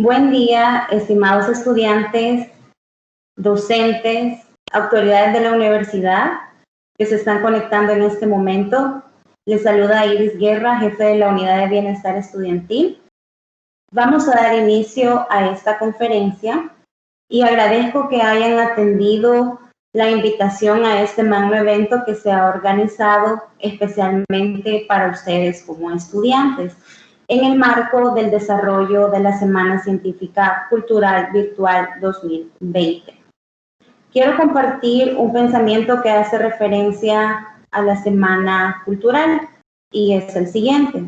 Buen día, estimados estudiantes, docentes, autoridades de la universidad que se están conectando en este momento. Les saluda Iris Guerra, jefe de la Unidad de Bienestar Estudiantil. Vamos a dar inicio a esta conferencia y agradezco que hayan atendido la invitación a este magno evento que se ha organizado especialmente para ustedes como estudiantes en el marco del desarrollo de la Semana Científica Cultural Virtual 2020. Quiero compartir un pensamiento que hace referencia a la Semana Cultural y es el siguiente.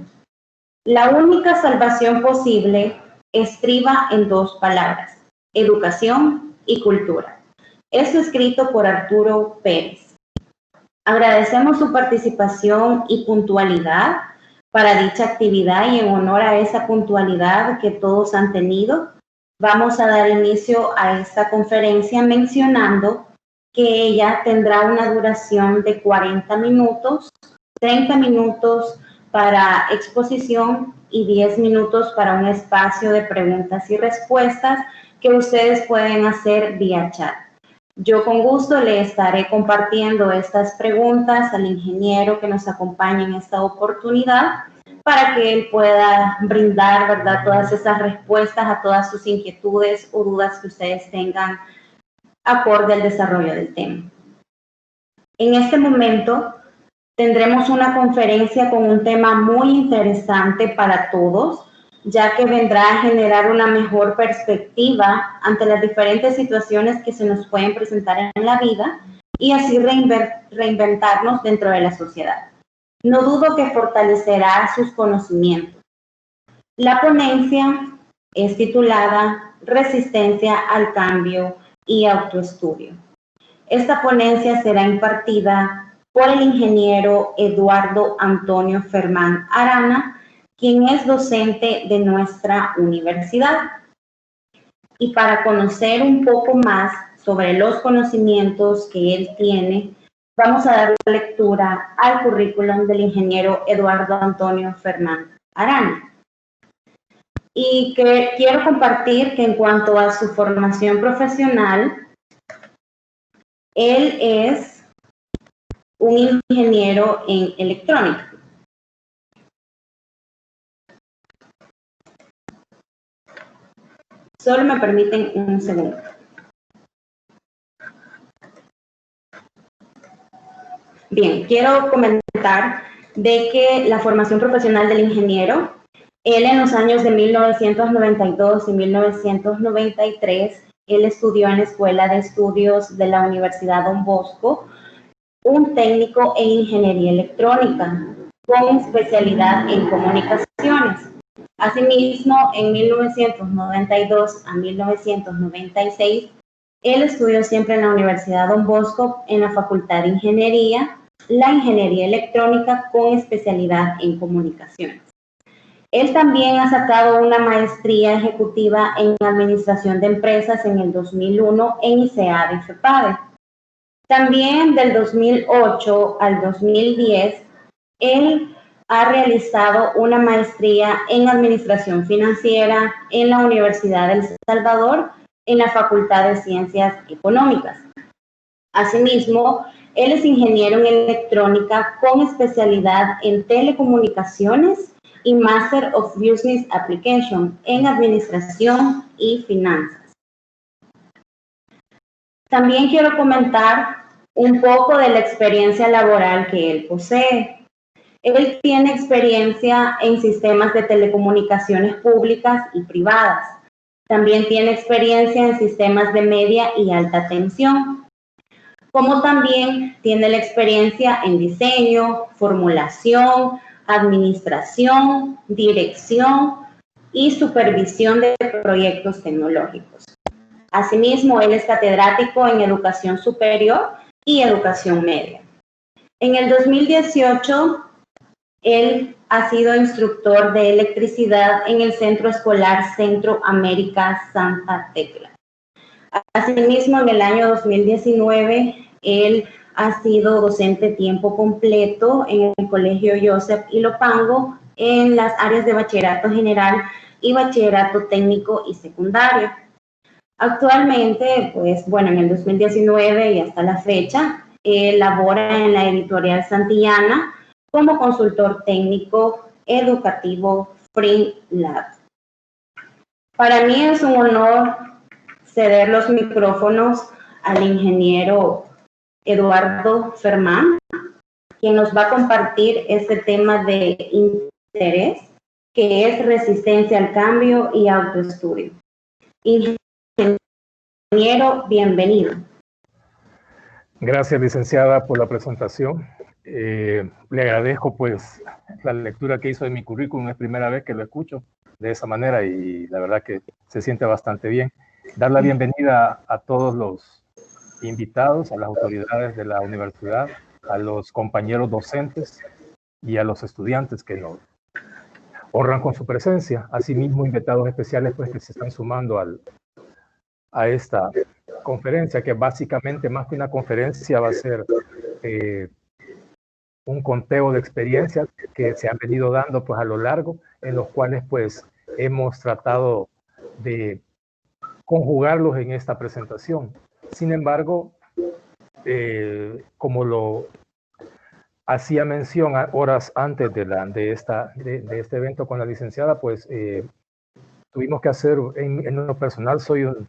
La única salvación posible estriba en dos palabras, educación y cultura. Esto escrito por Arturo Pérez. Agradecemos su participación y puntualidad para dicha actividad y en honor a esa puntualidad que todos han tenido, vamos a dar inicio a esta conferencia mencionando que ella tendrá una duración de 40 minutos, 30 minutos para exposición y 10 minutos para un espacio de preguntas y respuestas que ustedes pueden hacer vía chat. Yo con gusto le estaré compartiendo estas preguntas al ingeniero que nos acompaña en esta oportunidad para que él pueda brindar, ¿verdad?, todas esas respuestas a todas sus inquietudes o dudas que ustedes tengan acorde al desarrollo del tema. En este momento tendremos una conferencia con un tema muy interesante para todos, ya que vendrá a generar una mejor perspectiva ante las diferentes situaciones que se nos pueden presentar en la vida y así reinventarnos dentro de la sociedad. No dudo que fortalecerá sus conocimientos. La ponencia es titulada Resistencia al Cambio y Autoestudio. Esta ponencia será impartida por el ingeniero Eduardo Antonio Fermán Arana, quien es docente de nuestra universidad. Y para conocer un poco más sobre los conocimientos que él tiene, vamos a dar lectura al currículum del ingeniero Eduardo Antonio Fermán Arana. Y que quiero compartir que en cuanto a su formación profesional, él es un ingeniero en electrónica. Solo me permiten un segundo. Bien, quiero comentar de que la formación profesional del ingeniero, él en los años de 1992 y 1993, él estudió en la Escuela de Estudios de la Universidad Don Bosco, un técnico en ingeniería electrónica, con especialidad en comunicaciones. Asimismo, en 1992 a 1996, él estudió siempre en la Universidad Don Bosco, en la Facultad de Ingeniería, la ingeniería electrónica con especialidad en comunicaciones. Él también ha sacado una maestría ejecutiva en administración de empresas en el 2001 en ICEAD y FEPADE. También del 2008 al 2010, él ha realizado una maestría en administración financiera en la Universidad del Salvador, en la Facultad de Ciencias Económicas. Asimismo, él es ingeniero en electrónica con especialidad en telecomunicaciones y Master of Business Application en administración y finanzas. También quiero comentar un poco de la experiencia laboral que él posee. Él tiene experiencia en sistemas de telecomunicaciones públicas y privadas. También tiene experiencia en sistemas de media y alta tensión. Como también tiene la experiencia en diseño, formulación, administración, dirección y supervisión de proyectos tecnológicos. Asimismo, él es catedrático en educación superior y educación media. En el 2018, él ha sido instructor de electricidad en el Centro Escolar Centro América Santa Tecla. Asimismo, en el año 2019, él ha sido docente tiempo completo en el Colegio Joseph Ilopango en las áreas de bachillerato general y bachillerato técnico y secundario. Actualmente, pues bueno, en el 2019 y hasta la fecha, labora en la editorial Santillana como consultor técnico educativo FreeLab. Para mí es un honor ceder los micrófonos al ingeniero Eduardo Fermán, quien nos va a compartir este tema de interés, que es resistencia al cambio y autoestudio. Ingeniero, bienvenido. Gracias, licenciada, por la presentación. Le agradezco pues la lectura que hizo de mi currículum. Es primera vez que lo escucho de esa manera y la verdad que se siente bastante bien. Dar la bienvenida a todos los invitados, a las autoridades de la universidad, a los compañeros docentes y a los estudiantes que nos honran con su presencia. Asimismo, invitados especiales pues que se están sumando a esta conferencia, que básicamente más que una conferencia va a ser un conteo de experiencias que se han venido dando pues a lo largo, en los cuales pues hemos tratado de conjugarlos en esta presentación. Sin embargo, como lo hacía mención horas antes de este evento con la licenciada, pues tuvimos que hacer, en lo personal soy un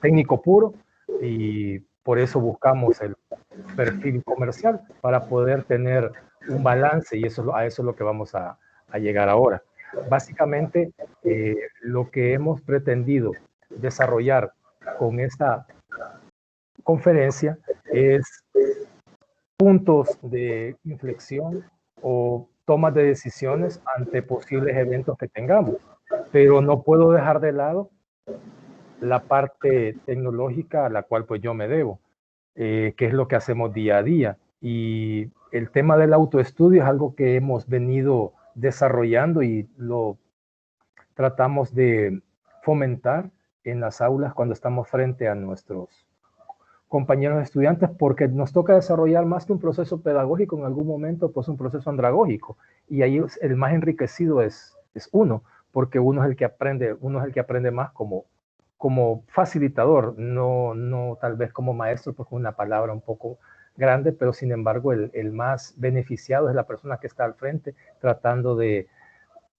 técnico puro y por eso buscamos el perfil comercial para poder tener un balance, y a eso es lo que vamos a llegar ahora. Básicamente, lo que hemos pretendido desarrollar con esta conferencia es puntos de inflexión o tomas de decisiones ante posibles eventos que tengamos, pero no puedo dejar de lado la parte tecnológica a la cual pues yo me debo, que es lo que hacemos día a día. Y el tema del autoestudio es algo que hemos venido desarrollando y lo tratamos de fomentar en las aulas cuando estamos frente a nuestros compañeros estudiantes, porque nos toca desarrollar más que un proceso pedagógico, en algún momento pues un proceso andragógico, y ahí el más enriquecido es uno, porque uno es el que aprende más como facilitador, no tal vez como maestro, porque es una palabra un poco grande, pero sin embargo el más beneficiado es la persona que está al frente tratando de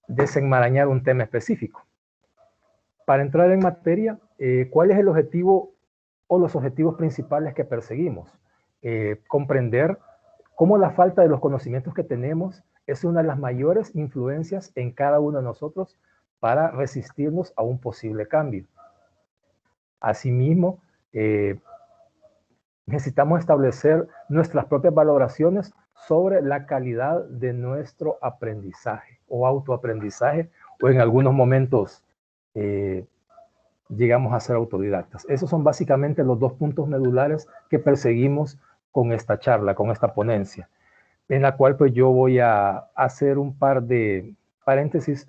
desenmarañar un tema específico. Para entrar en materia, ¿cuál es el objetivo o los objetivos principales que perseguimos? Comprender cómo la falta de los conocimientos que tenemos es una de las mayores influencias en cada uno de nosotros para resistirnos a un posible cambio. Asimismo, necesitamos establecer nuestras propias valoraciones sobre la calidad de nuestro aprendizaje o autoaprendizaje, o en algunos momentos llegamos a ser autodidactas. Esos son básicamente los dos puntos medulares que perseguimos con esta charla, con esta ponencia, en la cual pues yo voy a hacer un par de paréntesis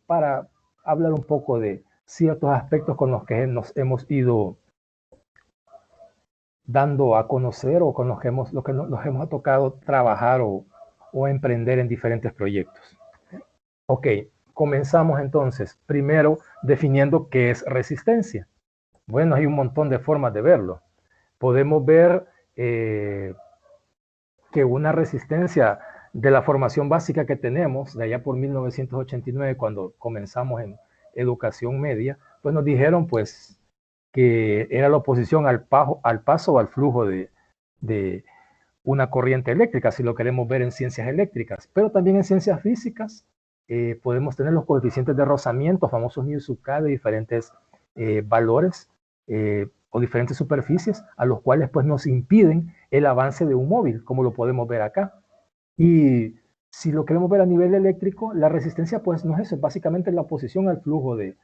para hablar un poco de ciertos aspectos con los que nos hemos ido dando a conocer o con los que nos hemos tocado trabajar o emprender en diferentes proyectos. Ok, comenzamos entonces, primero definiendo qué es resistencia. Bueno, hay un montón de formas de verlo. Podemos ver que una resistencia de la formación básica que tenemos, de allá por 1989, cuando comenzamos en educación media, pues nos dijeron pues que era la oposición al paso o al flujo de una corriente eléctrica, si lo queremos ver en ciencias eléctricas, pero también en ciencias físicas podemos tener los coeficientes de rozamiento, famosos μ/k, de diferentes valores o diferentes superficies, a los cuales pues nos impiden el avance de un móvil, como lo podemos ver acá. Y si lo queremos ver a nivel eléctrico, la resistencia pues no es eso, es básicamente la oposición al flujo de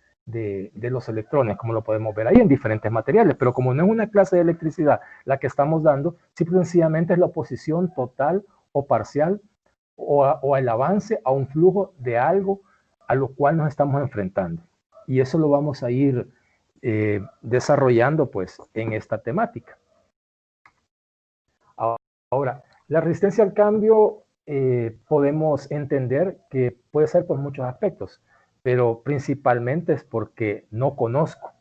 los electrones, como lo podemos ver ahí en diferentes materiales, pero como no es una clase de electricidad la que estamos dando, simple y sencillamente es la oposición total o parcial o el avance a un flujo de algo a lo cual nos estamos enfrentando. Y eso lo vamos a ir desarrollando pues en esta temática. Ahora, la resistencia al cambio podemos entender que puede ser por muchos aspectos. pero principalmente es porque no conozco.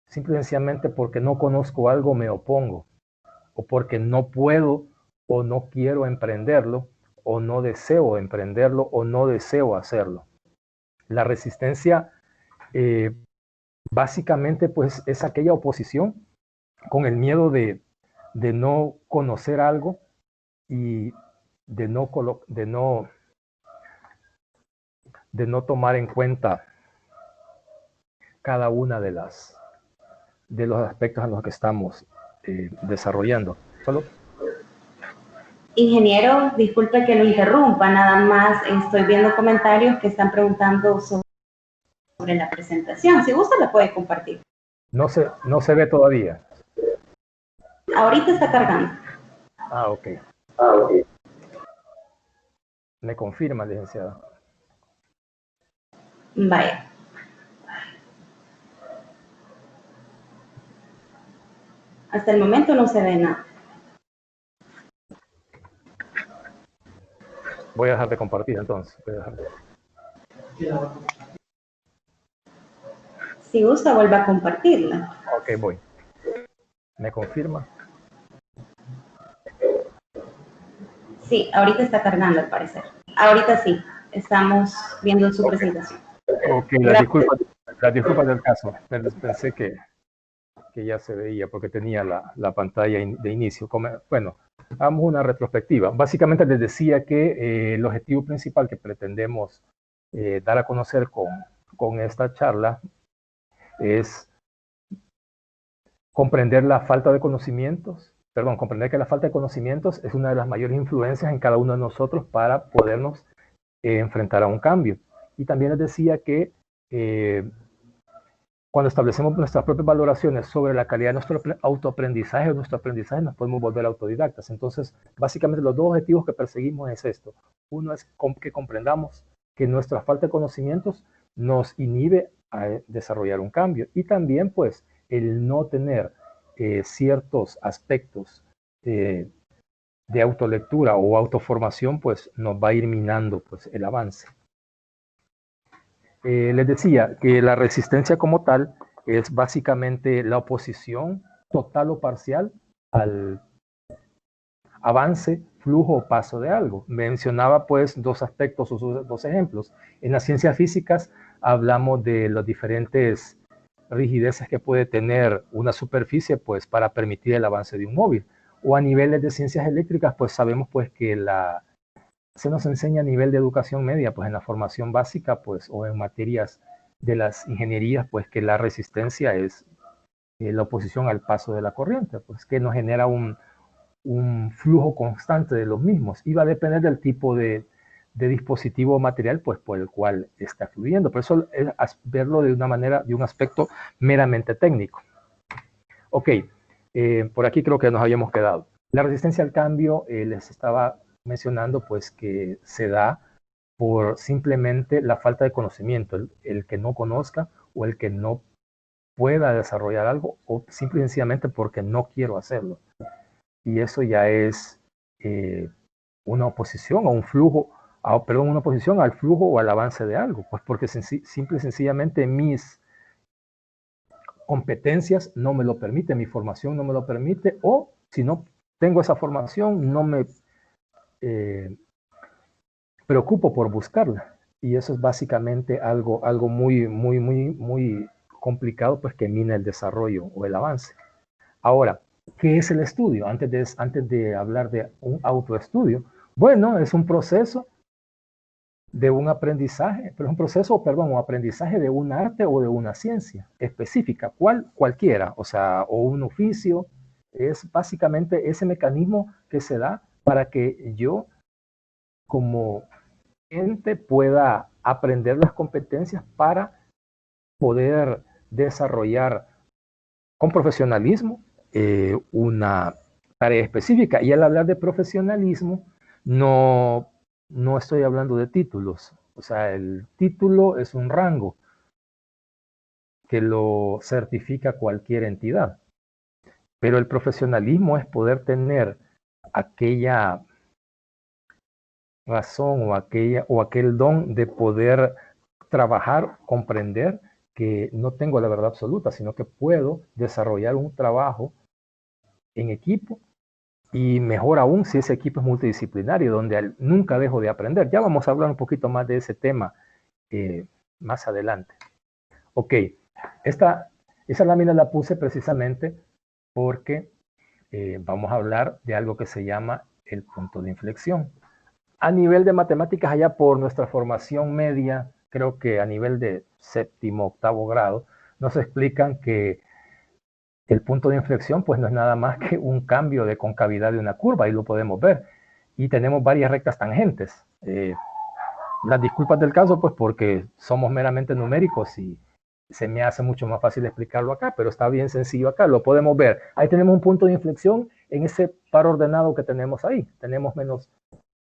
Simple y sencillamente porque no conozco algo me opongo, o porque no puedo o no quiero emprenderlo, o no deseo emprenderlo, o no deseo hacerlo. La resistencia básicamente pues es aquella oposición con el miedo de no conocer algo y de no tomar en cuenta cada una de los aspectos en los que estamos desarrollando. Ingeniero, disculpe que lo interrumpa, nada más estoy viendo comentarios que están preguntando sobre la presentación. Si gusta, la puede compartir. No se ve todavía. Ahorita está cargando. Ok. Me confirma, licenciada. Vaya. Hasta el momento no se ve nada. Voy a dejar de compartir entonces. Si gusta, vuelva a compartirla. Ok, voy. ¿Me confirma? Sí, ahorita está cargando al parecer. Ahorita sí, estamos viendo su presentación. Ok, la disculpa del caso. Pensé que ya se veía porque tenía la pantalla de inicio. Bueno, hagamos una retrospectiva. Básicamente les decía que el objetivo principal que pretendemos dar a conocer con esta charla es comprender la falta de conocimientos, comprender que la falta de conocimientos es una de las mayores influencias en cada uno de nosotros para podernos enfrentar a un cambio. Y también les decía que cuando establecemos nuestras propias valoraciones sobre la calidad de nuestro autoaprendizaje o nuestro aprendizaje, nos podemos volver autodidactas. Entonces, básicamente los dos objetivos que perseguimos es esto. Uno es que comprendamos que nuestra falta de conocimientos nos inhibe a desarrollar un cambio. Y también, pues, el no tener ciertos aspectos de autolectura o autoformación, pues, nos va a ir minando, pues, el avance. Les decía que la resistencia como tal es básicamente la oposición total o parcial al avance, flujo o paso de algo. Mencionaba pues dos aspectos o dos ejemplos. En las ciencias físicas hablamos de las diferentes rigideces que puede tener una superficie pues para permitir el avance de un móvil. O a niveles de ciencias eléctricas pues sabemos pues que se nos enseña a nivel de educación media, pues en la formación básica, pues, o en materias de las ingenierías, pues que la resistencia es la oposición al paso de la corriente, pues que nos genera un flujo constante de los mismos. Y va a depender del tipo de dispositivo o material, pues, por el cual está fluyendo. Por eso es verlo de una manera, de un aspecto meramente técnico. Ok, por aquí creo que nos habíamos quedado. La resistencia al cambio, les estaba mencionando pues que se da por simplemente la falta de conocimiento, el que no conozca o el que no pueda desarrollar algo o simple y sencillamente porque no quiero hacerlo. Y eso ya es una oposición a un flujo, una oposición al flujo o al avance de algo, pues porque simple y sencillamente mis competencias no me lo permiten, mi formación no me lo permite, o si no tengo esa formación, no me preocupo por buscarla. Y eso es básicamente algo muy complicado, pues que mina el desarrollo o el avance. Ahora, ¿qué es el estudio? Antes de hablar de un autoestudio, bueno, es un proceso de un aprendizaje, pero es un proceso, un aprendizaje de un arte o de una ciencia específica, cualquiera, o sea, o un oficio, es básicamente ese mecanismo que se da para que yo, como gente, pueda aprender las competencias para poder desarrollar con profesionalismo una tarea específica. Y al hablar de profesionalismo, no estoy hablando de títulos. O sea, el título es un rango que lo certifica cualquier entidad. Pero el profesionalismo es poder tener aquella razón o aquel don de poder trabajar, comprender que no tengo la verdad absoluta, sino que puedo desarrollar un trabajo en equipo y mejor aún si ese equipo es multidisciplinario, donde nunca dejo de aprender. Ya vamos a hablar un poquito más de ese tema más adelante. Ok, esa lámina la puse precisamente porque vamos a hablar de algo que se llama el punto de inflexión. A nivel de matemáticas, allá por nuestra formación media, creo que a nivel de séptimo, octavo grado, nos explican que el punto de inflexión pues no es nada más que un cambio de concavidad de una curva, y lo podemos ver. Y tenemos varias rectas tangentes. Las disculpas del caso pues porque somos meramente numéricos y se me hace mucho más fácil explicarlo acá, pero está bien sencillo acá, lo podemos ver. Ahí tenemos un punto de inflexión en ese par ordenado que tenemos ahí. Tenemos menos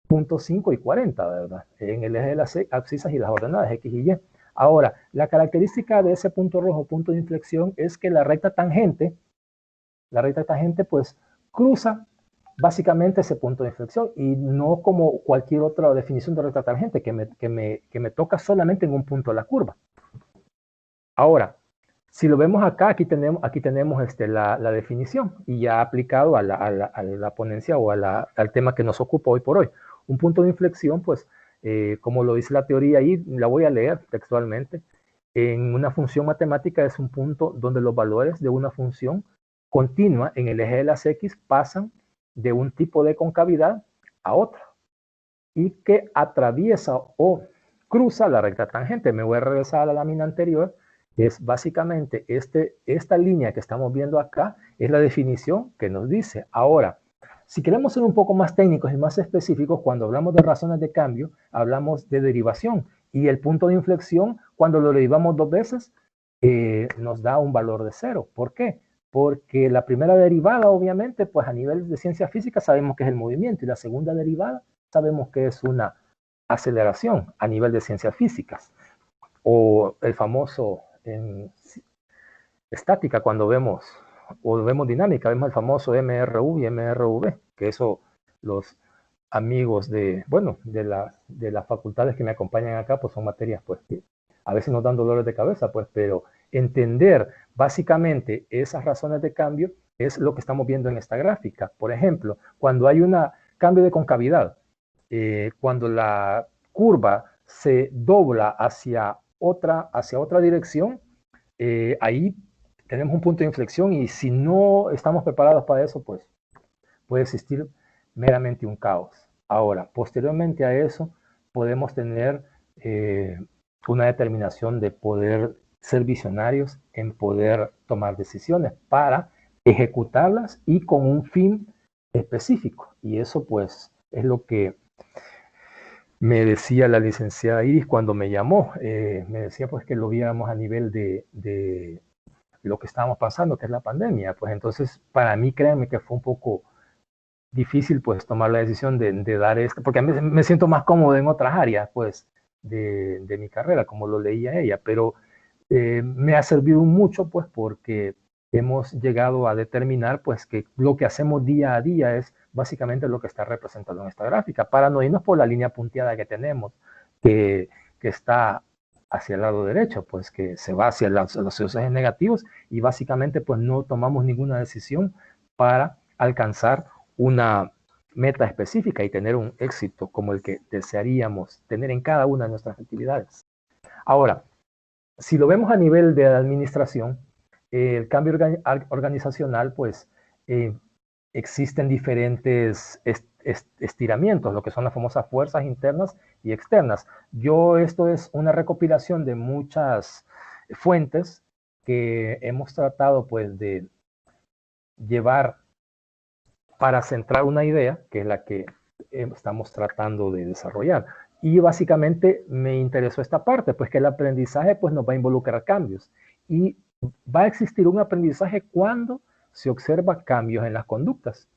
0.5 y 40, ¿verdad? En el eje de las abscisas y las ordenadas X y Y. Ahora, la característica de ese punto rojo, punto de inflexión, es que la recta tangente pues cruza básicamente ese punto de inflexión y no como cualquier otra definición de recta tangente que me toca solamente en un punto de la curva. Ahora, si lo vemos acá, aquí tenemos la definición y ya aplicado a la ponencia o al tema que nos ocupa hoy por hoy. Un punto de inflexión, pues, como lo dice la teoría ahí, la voy a leer textualmente. En una función matemática es un punto donde los valores de una función continua en el eje de las X pasan de un tipo de concavidad a otro y que atraviesa o cruza la recta tangente. Me voy a regresar a la lámina anterior. Es básicamente esta línea que estamos viendo acá, es la definición que nos dice. Ahora, si queremos ser un poco más técnicos y más específicos, cuando hablamos de razones de cambio, hablamos de derivación. Y el punto de inflexión, cuando lo derivamos dos veces, nos da un valor de 0. ¿Por qué? Porque la primera derivada, obviamente, pues a nivel de ciencia física sabemos que es el movimiento, y la segunda derivada sabemos que es una aceleración a nivel de ciencias físicas. O el famoso en estática, cuando vemos dinámica, vemos el famoso MRU y MRV, que eso los amigos de las facultades que me acompañan acá, pues son materias pues que a veces nos dan dolores de cabeza, pues, pero entender básicamente esas razones de cambio es lo que estamos viendo en esta gráfica. Por ejemplo, cuando hay un cambio de concavidad, cuando la curva se dobla hacia otra dirección, ahí tenemos un punto de inflexión, y si no estamos preparados para eso, pues puede existir meramente un caos. Ahora, posteriormente a eso, podemos tener una determinación de poder ser visionarios en poder tomar decisiones para ejecutarlas y con un fin específico. Y eso pues es lo que me decía la licenciada Iris cuando me llamó. Me decía pues que lo viéramos a nivel de lo que estábamos pasando, que es la pandemia. Pues entonces, para mí, créanme que fue un poco difícil pues tomar la decisión de dar esto, porque a mí me siento más cómodo en otras áreas pues de mi carrera, como lo leía ella, pero me ha servido mucho pues porque hemos llegado a determinar pues que lo que hacemos día a día es básicamente lo que está representado en esta gráfica, para no irnos por la línea punteada que tenemos, que está hacia el lado derecho, pues que se va hacia los ejes negativos, y básicamente pues no tomamos ninguna decisión para alcanzar una meta específica y tener un éxito como el que desearíamos tener en cada una de nuestras actividades. Ahora, si lo vemos a nivel de administración, el cambio organizacional, pues existen diferentes estiramientos, lo que son las famosas fuerzas internas y externas. Esto es una recopilación de muchas fuentes que hemos tratado pues de llevar para centrar una idea, que es la que estamos tratando de desarrollar. Y básicamente me interesó esta parte, pues que el aprendizaje pues nos va a involucrar cambios. Y va a existir un aprendizaje cuando se observa cambios en las conductas.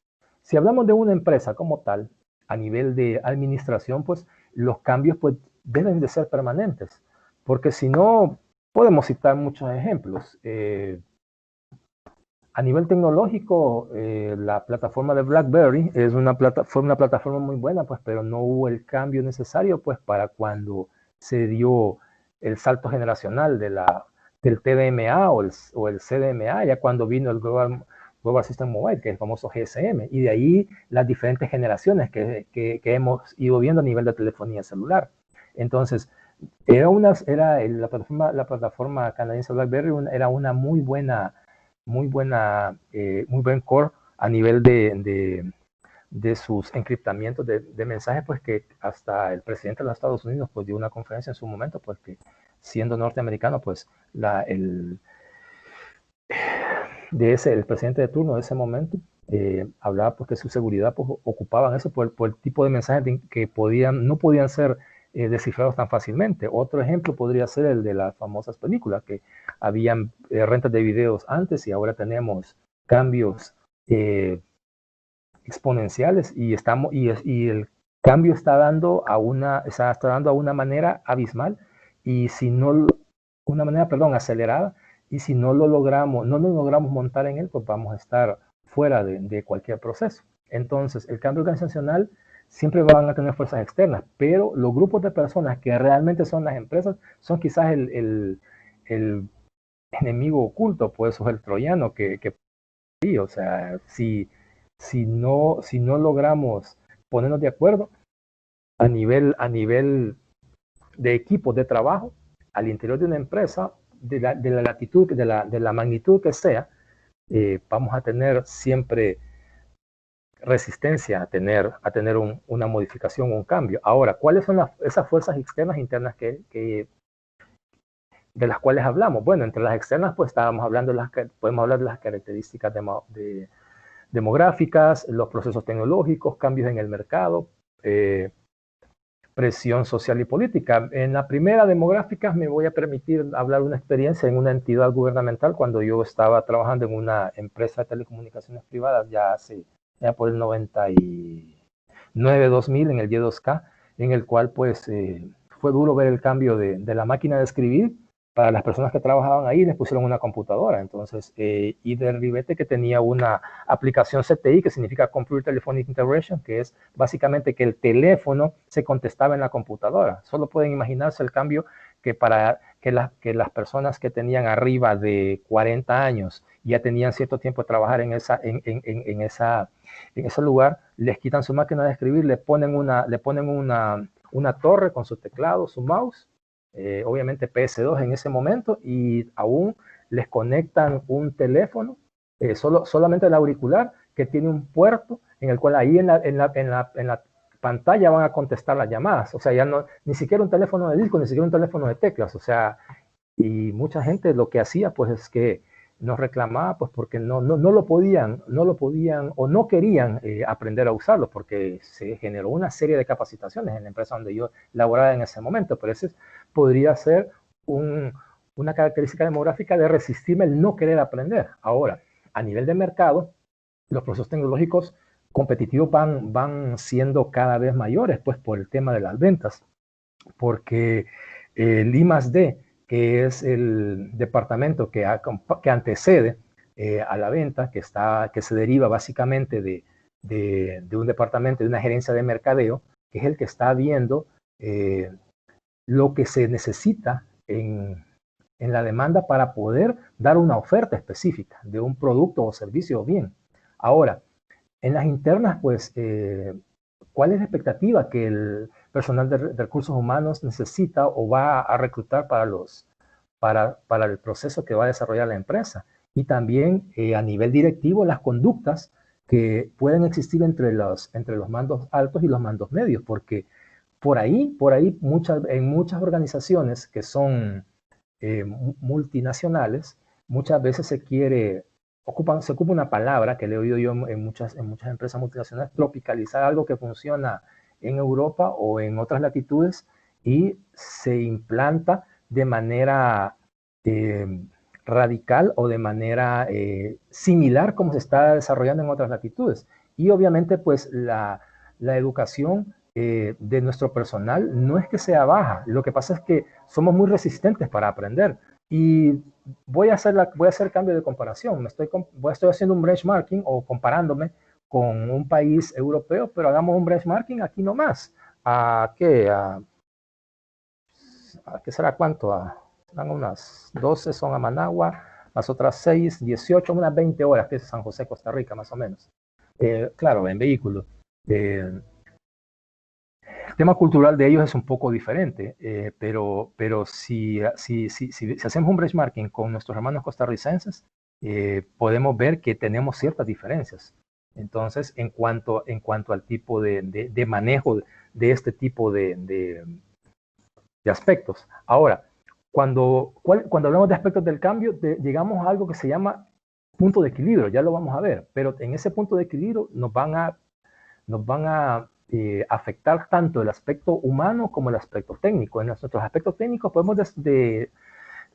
Si hablamos de una empresa como tal, a nivel de administración, pues los cambios pues deben de ser permanentes. Porque si no, podemos citar muchos ejemplos. A nivel tecnológico, la plataforma de BlackBerry fue una plataforma muy buena, pues, pero no hubo el cambio necesario pues, para cuando se dio el salto generacional del TDMA o el CDMA, ya cuando vino el Global System Mobile, que es el famoso GSM, y de ahí las diferentes generaciones que hemos ido viendo a nivel de telefonía celular. Entonces, la plataforma canadiense BlackBerry era una muy buen core a nivel de sus encriptamientos de mensajes, pues que hasta el presidente de los Estados Unidos pues dio una conferencia en su momento, pues que siendo norteamericano, pues el presidente de turno de ese momento hablaba pues que su seguridad pues ocupaban eso por el tipo de mensajes que no podían ser descifrados tan fácilmente. Otro ejemplo podría ser el de las famosas películas, que habían rentas de videos antes y ahora tenemos cambios exponenciales y el cambio está dando a una manera abismal y si no, acelerada, y si no lo logramos montar en él, pues vamos a estar fuera de cualquier proceso. Entonces, el cambio organizacional siempre van a tener fuerzas externas, pero los grupos de personas que realmente son las empresas son quizás el enemigo oculto, pues, o el troyano sí, o sea, si no logramos ponernos de acuerdo a nivel de equipos de trabajo al interior de una empresa, de la latitud, de la magnitud que sea, vamos a tener siempre resistencia a tener una modificación o un cambio. Ahora, ¿cuáles son esas fuerzas externas e internas de las cuales hablamos? Bueno, entre las externas, pues podemos hablar de las características demográficas, los procesos tecnológicos, cambios en el mercado, presión social y política. En la primera, demográfica, me voy a permitir hablar de una experiencia en una entidad gubernamental cuando yo estaba trabajando en una empresa de telecomunicaciones privadas ya por el 99-2000 en el Y2K, en el cual pues fue duro ver el cambio de la máquina de escribir. Para las personas que trabajaban ahí les pusieron una computadora, entonces, y del ribete que tenía una aplicación CTI, que significa Computer Telephonic Integration, que es básicamente que el teléfono se contestaba en la computadora. Solo pueden imaginarse el cambio que para que las personas que tenían arriba de 40 años ya tenían cierto tiempo de trabajar en ese lugar, les quitan su máquina de escribir, le ponen una torre con su teclado, su mouse, obviamente PS2 en ese momento, y aún les conectan un teléfono, solamente el auricular, que tiene un puerto en el cual ahí en la pantalla van a contestar las llamadas. O sea, ya no, ni siquiera un teléfono de disco, ni siquiera un teléfono de teclas. O sea, y mucha gente lo que hacía pues es que nos reclamaba pues porque no lo podían o no querían aprender a usarlo, porque se generó una serie de capacitaciones en la empresa donde yo laboraba en ese momento, pero ese podría ser una característica demográfica de resistirme el no querer aprender. Ahora, a nivel de mercado, los procesos tecnológicos competitivos van siendo cada vez mayores, pues por el tema de las ventas, porque el I+D, que es el departamento que antecede a la venta, que se deriva básicamente de un departamento, de una gerencia de mercadeo, que es el que está viendo lo que se necesita en la demanda para poder dar una oferta específica de un producto o servicio o bien. Ahora, en las internas, pues, ¿cuál es la expectativa que el personal de recursos humanos necesita o va a reclutar para el proceso que va a desarrollar la empresa? Y también a nivel directivo, las conductas que pueden existir entre los mandos altos y los mandos medios, porque por ahí en muchas organizaciones que son multinacionales, muchas veces se ocupa una palabra que le he oído yo en muchas empresas multinacionales, tropicalizar algo que funciona en Europa o en otras latitudes y se implanta de manera radical o de manera similar como se está desarrollando en otras latitudes. Y obviamente pues la educación de nuestro personal no es que sea baja, lo que pasa es que somos muy resistentes para aprender. Y voy a hacer cambio de comparación. Estoy haciendo un benchmarking o comparándome con un país europeo, pero hagamos un benchmarking aquí nomás. ¿A qué? ¿qué será cuánto? Serán unas 12 son a Managua, las otras 6, 18, unas 20 horas, que es San José, Costa Rica, más o menos. Claro, en vehículo. El tema cultural de ellos es un poco diferente, pero si hacemos un benchmarking con nuestros hermanos costarricenses, podemos ver que tenemos ciertas diferencias. Entonces, en cuanto al tipo de manejo de este tipo de aspectos. Ahora, cuando hablamos de aspectos del cambio, llegamos a algo que se llama punto de equilibrio, ya lo vamos a ver, pero en ese punto de equilibrio nos van a afectar tanto el aspecto humano como el aspecto técnico. En nuestros aspectos técnicos podemos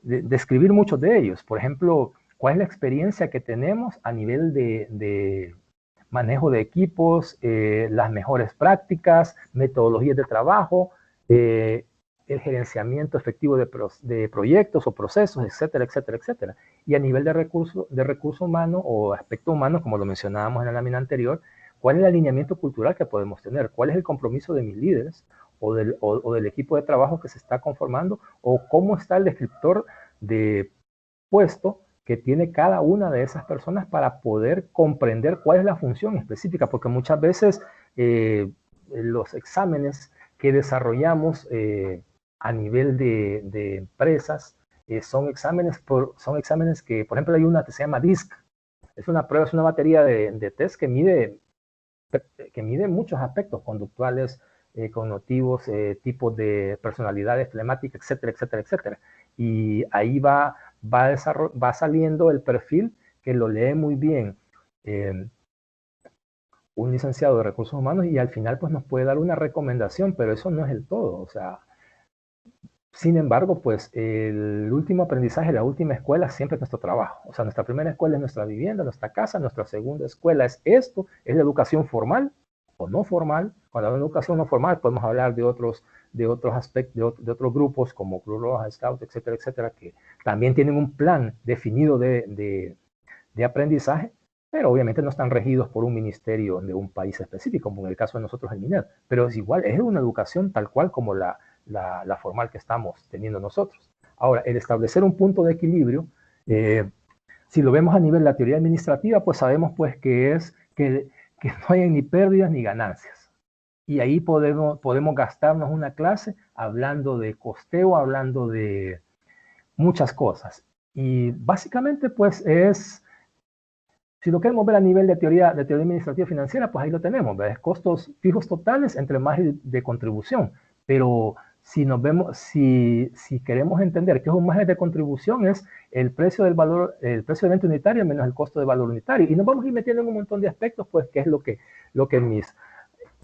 describir muchos de ellos. Por ejemplo, cuál es la experiencia que tenemos a nivel de manejo de equipos, las mejores prácticas, metodologías de trabajo, el gerenciamiento efectivo de proyectos o procesos, etcétera, etcétera, etcétera. Y a nivel de recurso humano o aspecto humano, como lo mencionábamos en la lámina anterior, ¿cuál es el alineamiento cultural que podemos tener? ¿Cuál es el compromiso de mis líderes o del equipo de trabajo que se está conformando? ¿O cómo está el descriptor de puesto que tiene cada una de esas personas para poder comprender cuál es la función específica? Porque muchas veces los exámenes que desarrollamos a nivel de empresas son exámenes que, por ejemplo, hay una que se llama DISC. Es una prueba, es una batería de test que mide muchos aspectos conductuales, cognitivos, tipos de personalidades, flemáticas, etcétera, etcétera, etcétera. Y ahí va saliendo el perfil que lo lee muy bien un licenciado de recursos humanos, y al final pues nos puede dar una recomendación, pero eso no es el todo. O sea, sin embargo, pues el último aprendizaje, la última escuela siempre es nuestro trabajo. O sea, nuestra primera escuela es nuestra vivienda, nuestra casa, nuestra segunda escuela es esto, es la educación formal o no formal. Cuando hablamos de educación no formal podemos hablar de otros aspectos, de otros grupos como Cruz Roja, Scout, etcétera, etcétera, que también tienen un plan definido de aprendizaje, pero obviamente no están regidos por un ministerio de un país específico, como en el caso de nosotros en MINED. Pero es igual, es una educación tal cual como la formal que estamos teniendo nosotros. Ahora, el establecer un punto de equilibrio, si lo vemos a nivel de la teoría administrativa, pues sabemos pues que no hay ni pérdidas ni ganancias. Y ahí podemos gastarnos una clase hablando de costeo, hablando de muchas cosas. Y básicamente pues si lo queremos ver a nivel de teoría administrativa financiera, pues ahí lo tenemos, ¿verdad? Es costos fijos totales entre margen de contribución. Pero si queremos entender qué es un margen de contribución, es el precio del venta unitario menos el costo de valor unitario. Y nos vamos a ir metiendo en un montón de aspectos, pues, que es lo que mis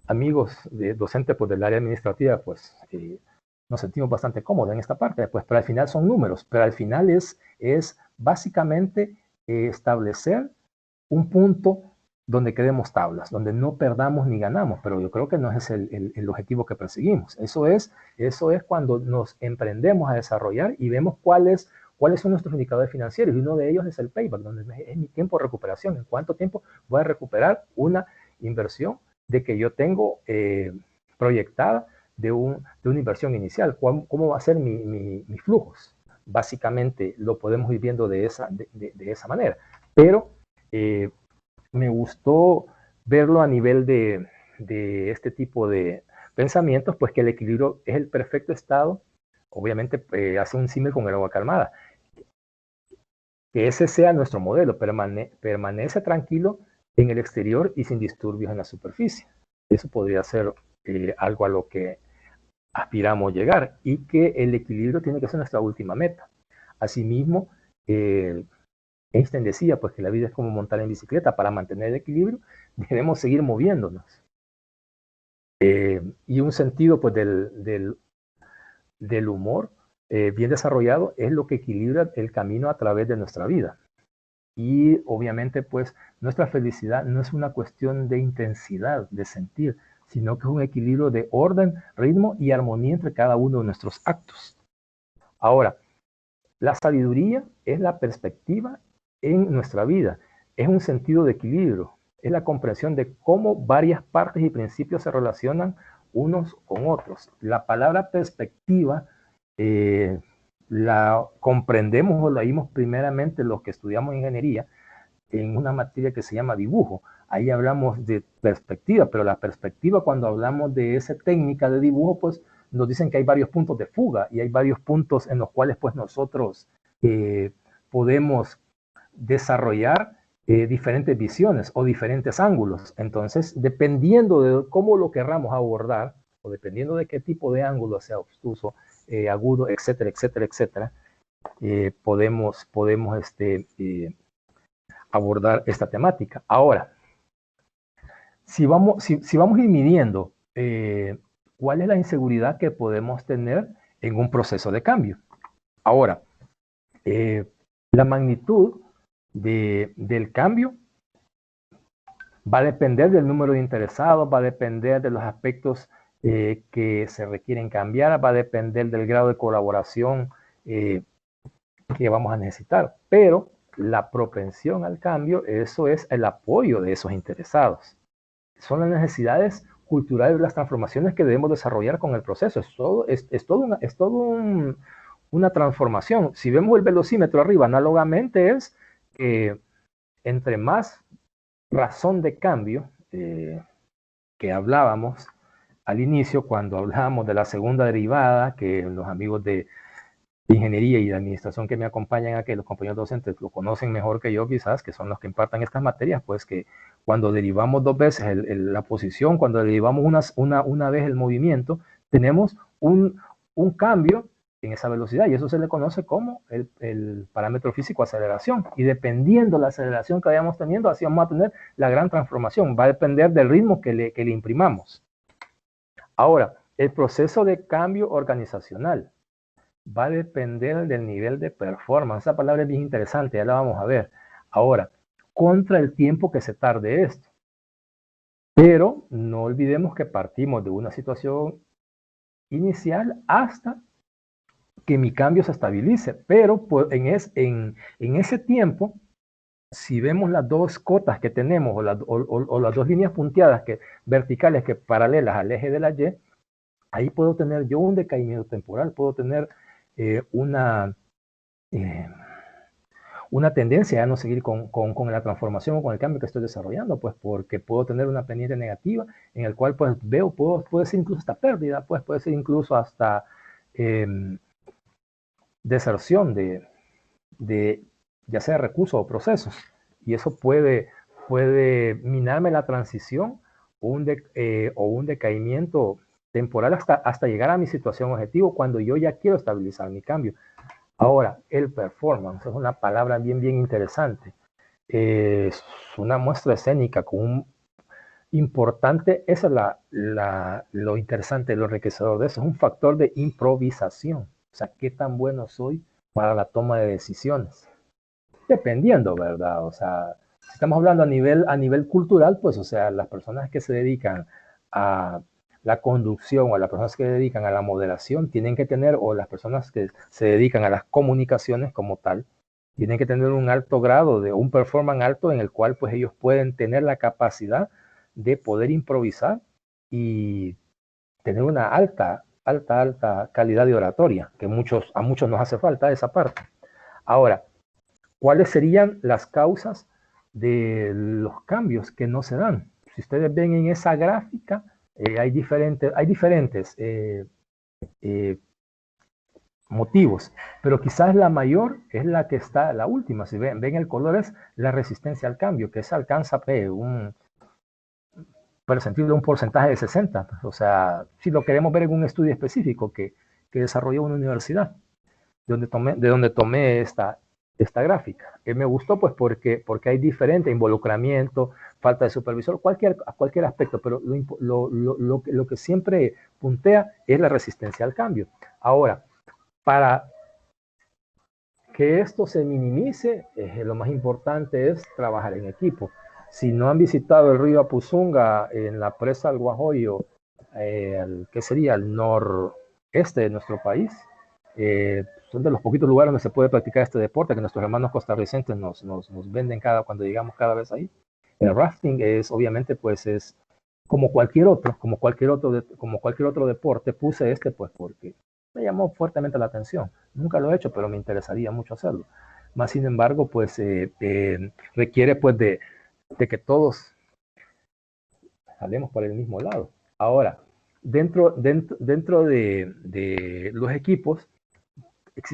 amigos docentes pues, del área administrativa, pues, nos sentimos bastante cómodos en esta parte, pues, pero al final son números, pero al final es básicamente establecer un punto donde quedemos tablas, donde no perdamos ni ganamos, pero yo creo que no es el objetivo que perseguimos. Eso es cuando nos emprendemos a desarrollar y vemos cuáles son nuestros indicadores financieros, y uno de ellos es el payback, donde es mi tiempo de recuperación, en cuánto tiempo voy a recuperar una inversión de que yo tengo proyectada de una inversión inicial, cómo va a ser mis flujos. Básicamente lo podemos ir viendo de esa manera, pero me gustó verlo a nivel de este tipo de pensamientos, pues que el equilibrio es el perfecto estado. Obviamente hace un símil con el agua calmada. Que ese sea nuestro modelo, permanece tranquilo en el exterior y sin disturbios en la superficie. Eso podría ser algo a lo que aspiramos llegar, y que el equilibrio tiene que ser nuestra última meta. Asimismo, Einstein decía pues que la vida es como montar en bicicleta. Para mantener el equilibrio debemos seguir moviéndonos. Y un sentido pues del humor bien desarrollado es lo que equilibra el camino a través de nuestra vida. Y obviamente pues nuestra felicidad no es una cuestión de intensidad, de sentir, sino que es un equilibrio de orden, ritmo y armonía entre cada uno de nuestros actos. Ahora, la sabiduría es la perspectiva en nuestra vida, es un sentido de equilibrio, es la comprensión de cómo varias partes y principios se relacionan unos con otros. La palabra perspectiva la comprendemos o la vimos primeramente los que estudiamos ingeniería en una materia que se llama dibujo. Ahí hablamos de perspectiva, pero la perspectiva, cuando hablamos de esa técnica de dibujo, pues nos dicen que hay varios puntos de fuga y hay varios puntos en los cuales pues nosotros podemos desarrollar diferentes visiones o diferentes ángulos. Entonces, dependiendo de cómo lo querramos abordar, o dependiendo de qué tipo de ángulo, sea obtuso, agudo, etcétera, etcétera, etcétera, podemos abordar esta temática. Ahora, si vamos a ir midiendo cuál es la inseguridad que podemos tener en un proceso de cambio. Ahora, la magnitud del cambio va a depender del número de interesados, va a depender de los aspectos que se requieren cambiar, va a depender del grado de colaboración que vamos a necesitar. Pero la propensión al cambio, eso es el apoyo de esos interesados. Son las necesidades culturales de las transformaciones que debemos desarrollar con el proceso. Es todo una transformación. Si vemos el velocímetro arriba, análogamente es que entre más razón de cambio que hablábamos al inicio, cuando hablábamos de la segunda derivada, que los amigos de ingeniería y de administración que me acompañan aquí, los compañeros docentes lo conocen mejor que yo quizás, que son los que impartan estas materias, pues que cuando derivamos dos veces la posición, cuando derivamos una vez el movimiento, tenemos un cambio en esa velocidad, y eso se le conoce como el parámetro físico aceleración, y dependiendo de la aceleración que vayamos teniendo, así vamos a tener la gran transformación. Va a depender del ritmo que le imprimamos. Ahora, el proceso de cambio organizacional va a depender del nivel de performance. Esa palabra es bien interesante, ya la vamos a ver. Ahora, contra el tiempo que se tarde esto. Pero no olvidemos que partimos de una situación inicial hasta que mi cambio se estabilice. Pero pues, en ese tiempo, si vemos las dos cotas que tenemos o las dos líneas punteadas verticales paralelas al eje de la Y, ahí puedo tener yo un decaimiento temporal, puedo tener una tendencia a no seguir con la transformación o con el cambio que estoy desarrollando, pues porque puedo tener una pendiente negativa en el cual pues veo, puede ser incluso hasta pérdida, pues puede ser incluso hasta deserción de ya sea recursos o procesos, y eso puede minarme la transición o un decaimiento temporal hasta llegar a mi situación objetivo cuando yo ya quiero estabilizar mi cambio. Ahora, el performance es una palabra bien interesante. Es una muestra escénica con un importante, eso es lo interesante, lo enriquecedor de eso, es un factor de improvisación. O sea, qué tan bueno soy para la toma de decisiones. Dependiendo, ¿verdad? O sea, si estamos hablando a nivel cultural, pues, o sea, las personas que se dedican a la conducción o las personas que se dedican a la moderación tienen que tener, o las personas que se dedican a las comunicaciones como tal, tienen que tener un alto grado un performance alto en el cual pues ellos pueden tener la capacidad de poder improvisar y tener una alta calidad de oratoria, que a muchos nos hace falta esa parte. Ahora, ¿cuáles serían las causas de los cambios que no se dan? Si ustedes ven en esa gráfica, hay diferentes motivos, pero quizás la mayor es la que está, la última. Si ven el color, es la resistencia al cambio, que se alcanza un porcentaje de 60. O sea, si lo queremos ver en un estudio específico que desarrolló una universidad, de donde tomé esta gráfica. Me gustó pues porque hay diferente involucramiento, falta de supervisor, cualquier aspecto, pero lo que siempre puntea es la resistencia al cambio. Ahora, para que esto se minimice, lo más importante es trabajar en equipo. Si no han visitado el río Apuzunga en la presa del Guajoyo, que sería el noreste de nuestro país, son de los poquitos lugares donde se puede practicar este deporte que nuestros hermanos costarricenses nos venden cuando llegamos cada vez ahí. El rafting obviamente pues es como cualquier otro deporte. Puse pues porque me llamó fuertemente la atención. Nunca lo he hecho, pero me interesaría mucho hacerlo. Más sin embargo, pues requiere pues de que todos salemos por el mismo lado. Ahora, dentro de los equipos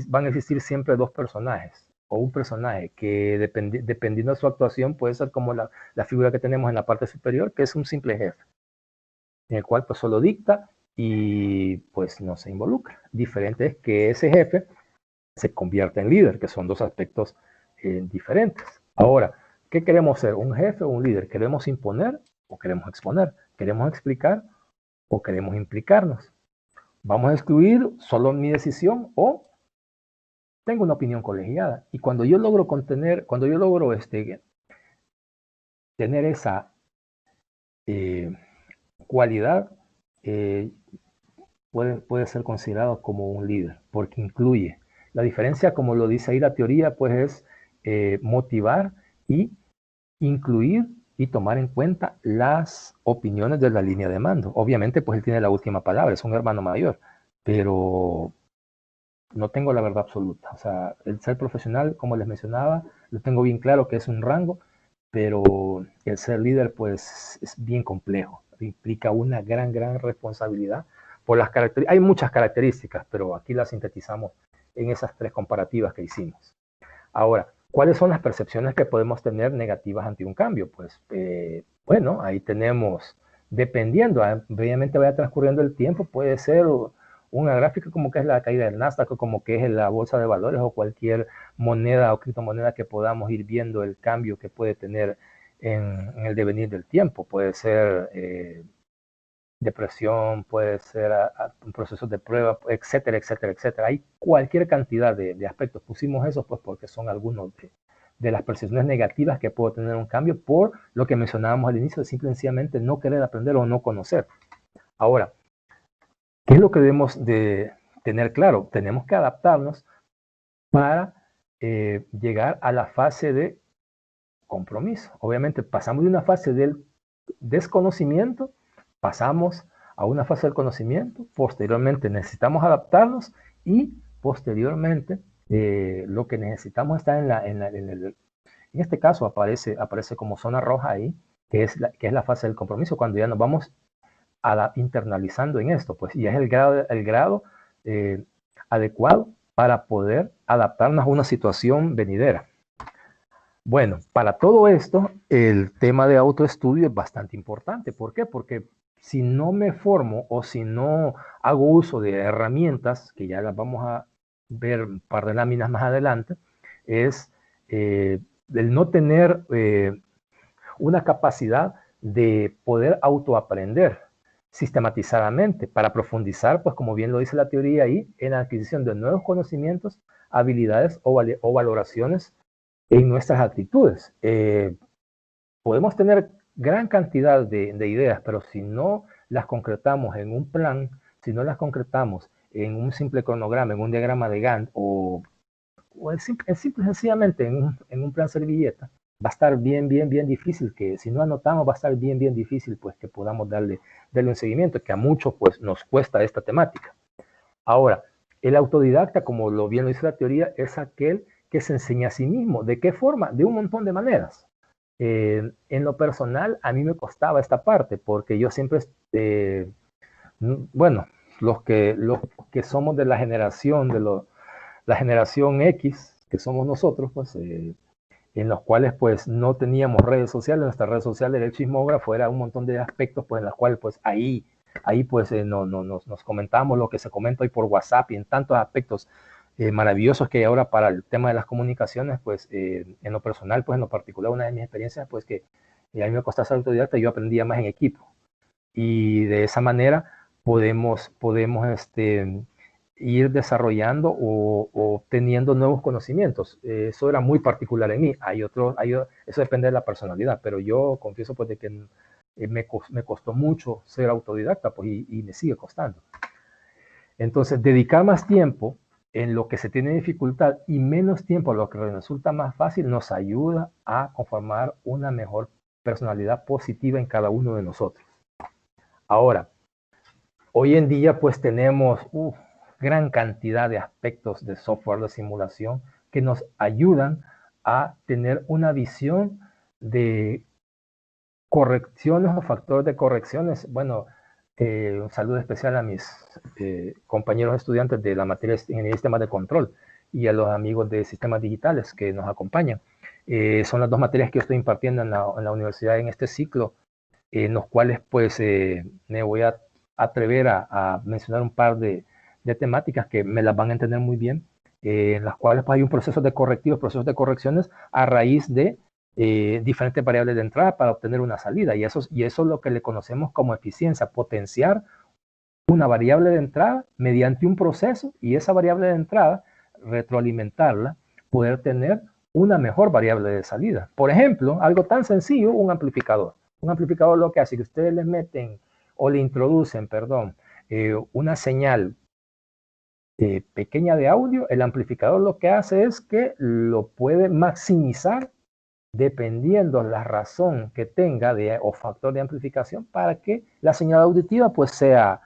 van a existir siempre dos personajes, o un personaje que dependiendo de su actuación puede ser como la figura que tenemos en la parte superior, que es un simple jefe, en el cual pues solo dicta y pues no se involucra. Diferente es que ese jefe se convierta en líder, que son dos aspectos diferentes. Ahora, ¿qué queremos ser? ¿Un jefe o un líder? ¿Queremos imponer o queremos exponer? ¿Queremos explicar o queremos implicarnos? ¿Vamos a excluir solo mi decisión o tengo una opinión colegiada? Y cuando yo logro tener esa cualidad, puede ser considerado como un líder, porque incluye. La diferencia, como lo dice ahí la teoría, pues es motivar y incluir y tomar en cuenta las opiniones de la línea de mando. Obviamente, pues él tiene la última palabra, es un hermano mayor, pero no tengo la verdad absoluta. O sea, el ser profesional, como les mencionaba, lo tengo bien claro que es un rango, pero el ser líder, pues, es bien complejo. Implica una gran responsabilidad por las características. Hay muchas características, pero aquí las sintetizamos en esas tres comparativas que hicimos. Ahora, ¿cuáles son las percepciones que podemos tener negativas ante un cambio? Pues, bueno, ahí tenemos, dependiendo, obviamente vaya transcurriendo el tiempo, puede ser una gráfica como que es la caída del Nasdaq, o como que es la bolsa de valores, o cualquier moneda o criptomoneda que podamos ir viendo el cambio que puede tener en el devenir del tiempo. Puede ser depresión, puede ser un proceso de prueba, etcétera, etcétera, etcétera. Hay cualquier cantidad de aspectos. Pusimos eso pues porque son algunos de las percepciones negativas que puede tener un cambio por lo que mencionábamos al inicio, de simplemente no querer aprender o no conocer. Ahora, ¿qué es lo que debemos de tener claro? Tenemos que adaptarnos para llegar a la fase de compromiso. Obviamente pasamos de una fase del desconocimiento, pasamos a una fase del conocimiento, posteriormente necesitamos adaptarnos y posteriormente lo que necesitamos está en este caso aparece como zona roja ahí, que es la fase del compromiso, cuando ya nos vamos internalizando en esto, pues, y es el grado adecuado para poder adaptarnos a una situación venidera. Bueno, para todo esto, el tema de autoestudio es bastante importante. ¿Por qué? Porque si no me formo o si no hago uso de herramientas, que ya las vamos a ver un par de láminas más adelante, es el no tener una capacidad de poder autoaprender sistematizadamente para profundizar, pues como bien lo dice la teoría ahí, en la adquisición de nuevos conocimientos, habilidades o valoraciones en nuestras actitudes. Podemos tener gran cantidad de ideas, pero si no las concretamos en un plan, si no las concretamos en un simple cronograma, en un diagrama de Gantt o simple sencillamente en un plan servilleta, va a estar bien difícil que, si no anotamos, va a estar bien difícil pues que podamos darle un seguimiento, que a muchos pues nos cuesta esta temática. Ahora, el autodidacta, como bien lo dice la teoría, es aquel que se enseña a sí mismo. ¿De qué forma? De un montón de maneras. En lo personal, a mí me costaba esta parte, porque yo siempre, bueno, los que somos de la generación, la generación X, que somos nosotros, pues, en los cuales pues no teníamos redes sociales, nuestra red social era el chismógrafo, era un montón de aspectos pues en los cuales pues ahí pues nos comentamos lo que se comenta hoy por WhatsApp y en tantos aspectos maravillosos que hay ahora para el tema de las comunicaciones, pues en lo personal, pues en lo particular, una de mis experiencias, pues que a mí me costaba ser autodidacta, yo aprendía más en equipo. Y de esa manera podemos ir desarrollando o teniendo nuevos conocimientos. Eso era muy particular en mí. Eso depende de la personalidad, pero yo confieso pues de que me costó mucho ser autodidacta pues, y me sigue costando. Entonces, dedicar más tiempo en lo que se tiene dificultad y menos tiempo a lo que resulta más fácil nos ayuda a conformar una mejor personalidad positiva en cada uno de nosotros. Ahora, hoy en día pues tenemos gran cantidad de aspectos de software de simulación que nos ayudan a tener una visión de correcciones o factores de correcciones. Bueno, un saludo especial a mis compañeros estudiantes de la materia de Ingeniería de Sistemas de Control y a los amigos de Sistemas Digitales que nos acompañan. Son las dos materias que yo estoy impartiendo en la universidad en este ciclo, en los cuales pues me voy a atrever a mencionar un par de temáticas que me las van a entender muy bien, en las cuales pues, hay un proceso de correctivos, procesos de correcciones a raíz de diferentes variables de entrada para obtener una salida, y eso es lo que le conocemos como eficiencia, potenciar una variable de entrada mediante un proceso, y esa variable de entrada retroalimentarla, poder tener una mejor variable de salida. Por ejemplo, algo tan sencillo, un amplificador. Un amplificador lo que hace que ustedes le meten o le introducen, perdón, una señal pequeña de audio, el amplificador lo que hace es que lo puede maximizar dependiendo la razón que tenga o factor de amplificación para que la señal auditiva pues sea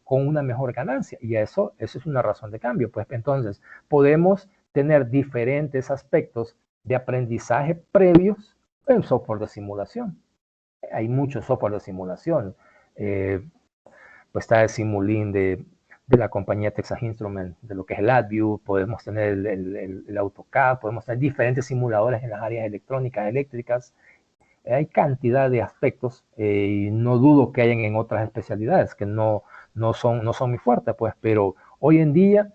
con una mejor ganancia, y eso es una razón de cambio. Pues entonces podemos tener diferentes aspectos de aprendizaje previos en software de simulación. Hay muchos software de simulación. Pues está el Simulink de la compañía Texas Instruments, de lo que es el LabVIEW, podemos tener el AutoCAD, podemos tener diferentes simuladores en las áreas electrónicas, eléctricas. Hay cantidad de aspectos y no dudo que hayan en otras especialidades que no son muy fuertes, pues, pero hoy en día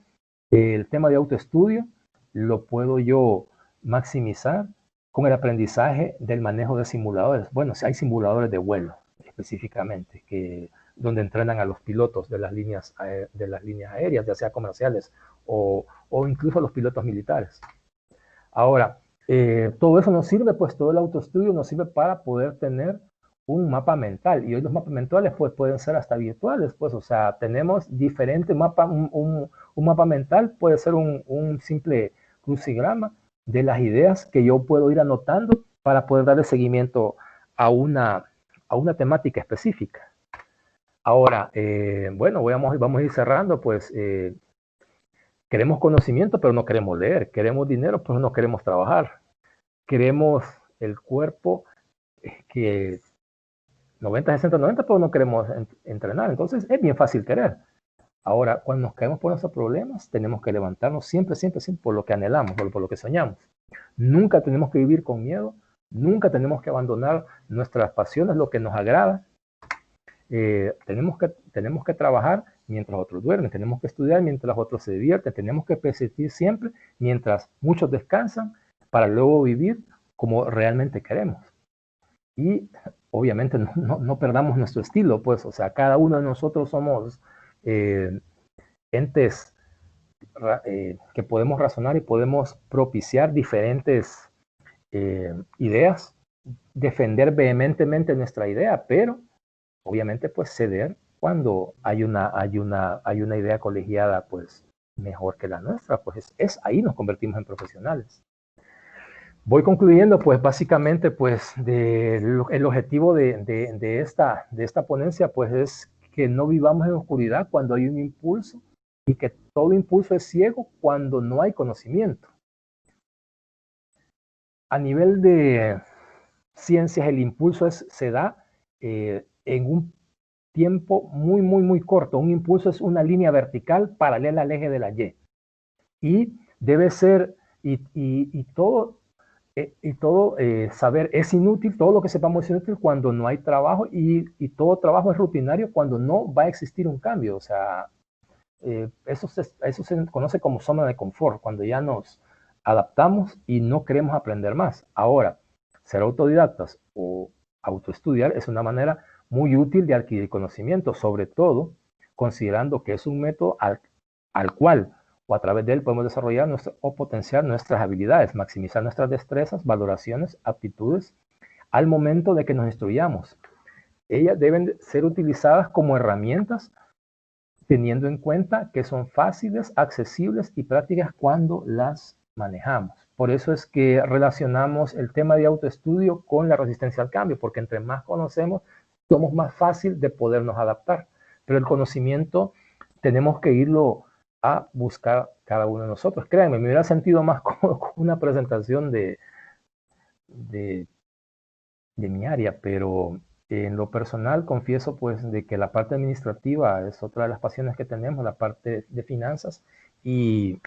el tema de autoestudio lo puedo yo maximizar con el aprendizaje del manejo de simuladores. Bueno, si hay simuladores de vuelo específicamente, donde entrenan a los pilotos de las líneas aéreas, ya sea comerciales o incluso a los pilotos militares. Ahora, todo eso nos sirve, pues todo el autoestudio nos sirve para poder tener un mapa mental, y hoy los mapas mentales pues pueden ser hasta virtuales, pues, o sea, tenemos diferentes mapas. Un mapa mental puede ser un simple crucigrama de las ideas que yo puedo ir anotando para poder darle seguimiento a una temática específica. Ahora, bueno, vamos a ir cerrando, pues queremos conocimiento, pero no queremos leer. Queremos dinero, pero no queremos trabajar. Queremos el cuerpo que 90, 60, 90, pero no queremos entrenar. Entonces, es bien fácil querer. Ahora, cuando nos caemos por nuestros problemas, tenemos que levantarnos siempre, siempre, siempre por lo que anhelamos, por lo que soñamos. Nunca tenemos que vivir con miedo. Nunca tenemos que abandonar nuestras pasiones, lo que nos agrada. Tenemos que trabajar mientras otros duermen, tenemos que estudiar mientras otros se divierten, tenemos que persistir siempre mientras muchos descansan para luego vivir como realmente queremos. Y obviamente no perdamos nuestro estilo, pues, o sea, cada uno de nosotros somos entes que podemos razonar y podemos propiciar diferentes ideas, defender vehementemente nuestra idea, pero obviamente pues ceder cuando hay una idea colegiada pues mejor que la nuestra, pues ahí nos convertimos en profesionales. Voy concluyendo, pues básicamente pues el objetivo de esta ponencia pues es que no vivamos en oscuridad cuando hay un impulso, y que todo impulso es ciego cuando no hay conocimiento. A nivel de ciencias, el impulso se da en un tiempo muy, muy, muy corto. Un impulso es una línea vertical paralela al eje de la Y. Y debe ser, y todo saber es inútil, todo lo que sepamos es inútil cuando no hay trabajo, y todo trabajo es rutinario cuando no va a existir un cambio. O sea, eso se conoce como zona de confort, cuando ya nos adaptamos y no queremos aprender más. Ahora, ser autodidactas o autoestudiar es una manera muy útil de adquirir conocimiento, sobre todo considerando que es un método al cual o a través de él podemos desarrollar o potenciar nuestras habilidades, maximizar nuestras destrezas, valoraciones, aptitudes al momento de que nos instruyamos. Ellas deben ser utilizadas como herramientas, teniendo en cuenta que son fáciles, accesibles y prácticas cuando las manejamos. Por eso es que relacionamos el tema de autoestudio con la resistencia al cambio, porque entre más conocemos, somos más fácil de podernos adaptar. Pero el conocimiento tenemos que irlo a buscar cada uno de nosotros. Créanme, me hubiera sentido más cómodo con una presentación de mi área, pero en lo personal confieso pues de que la parte administrativa es otra de las pasiones que tenemos, la parte de finanzas, y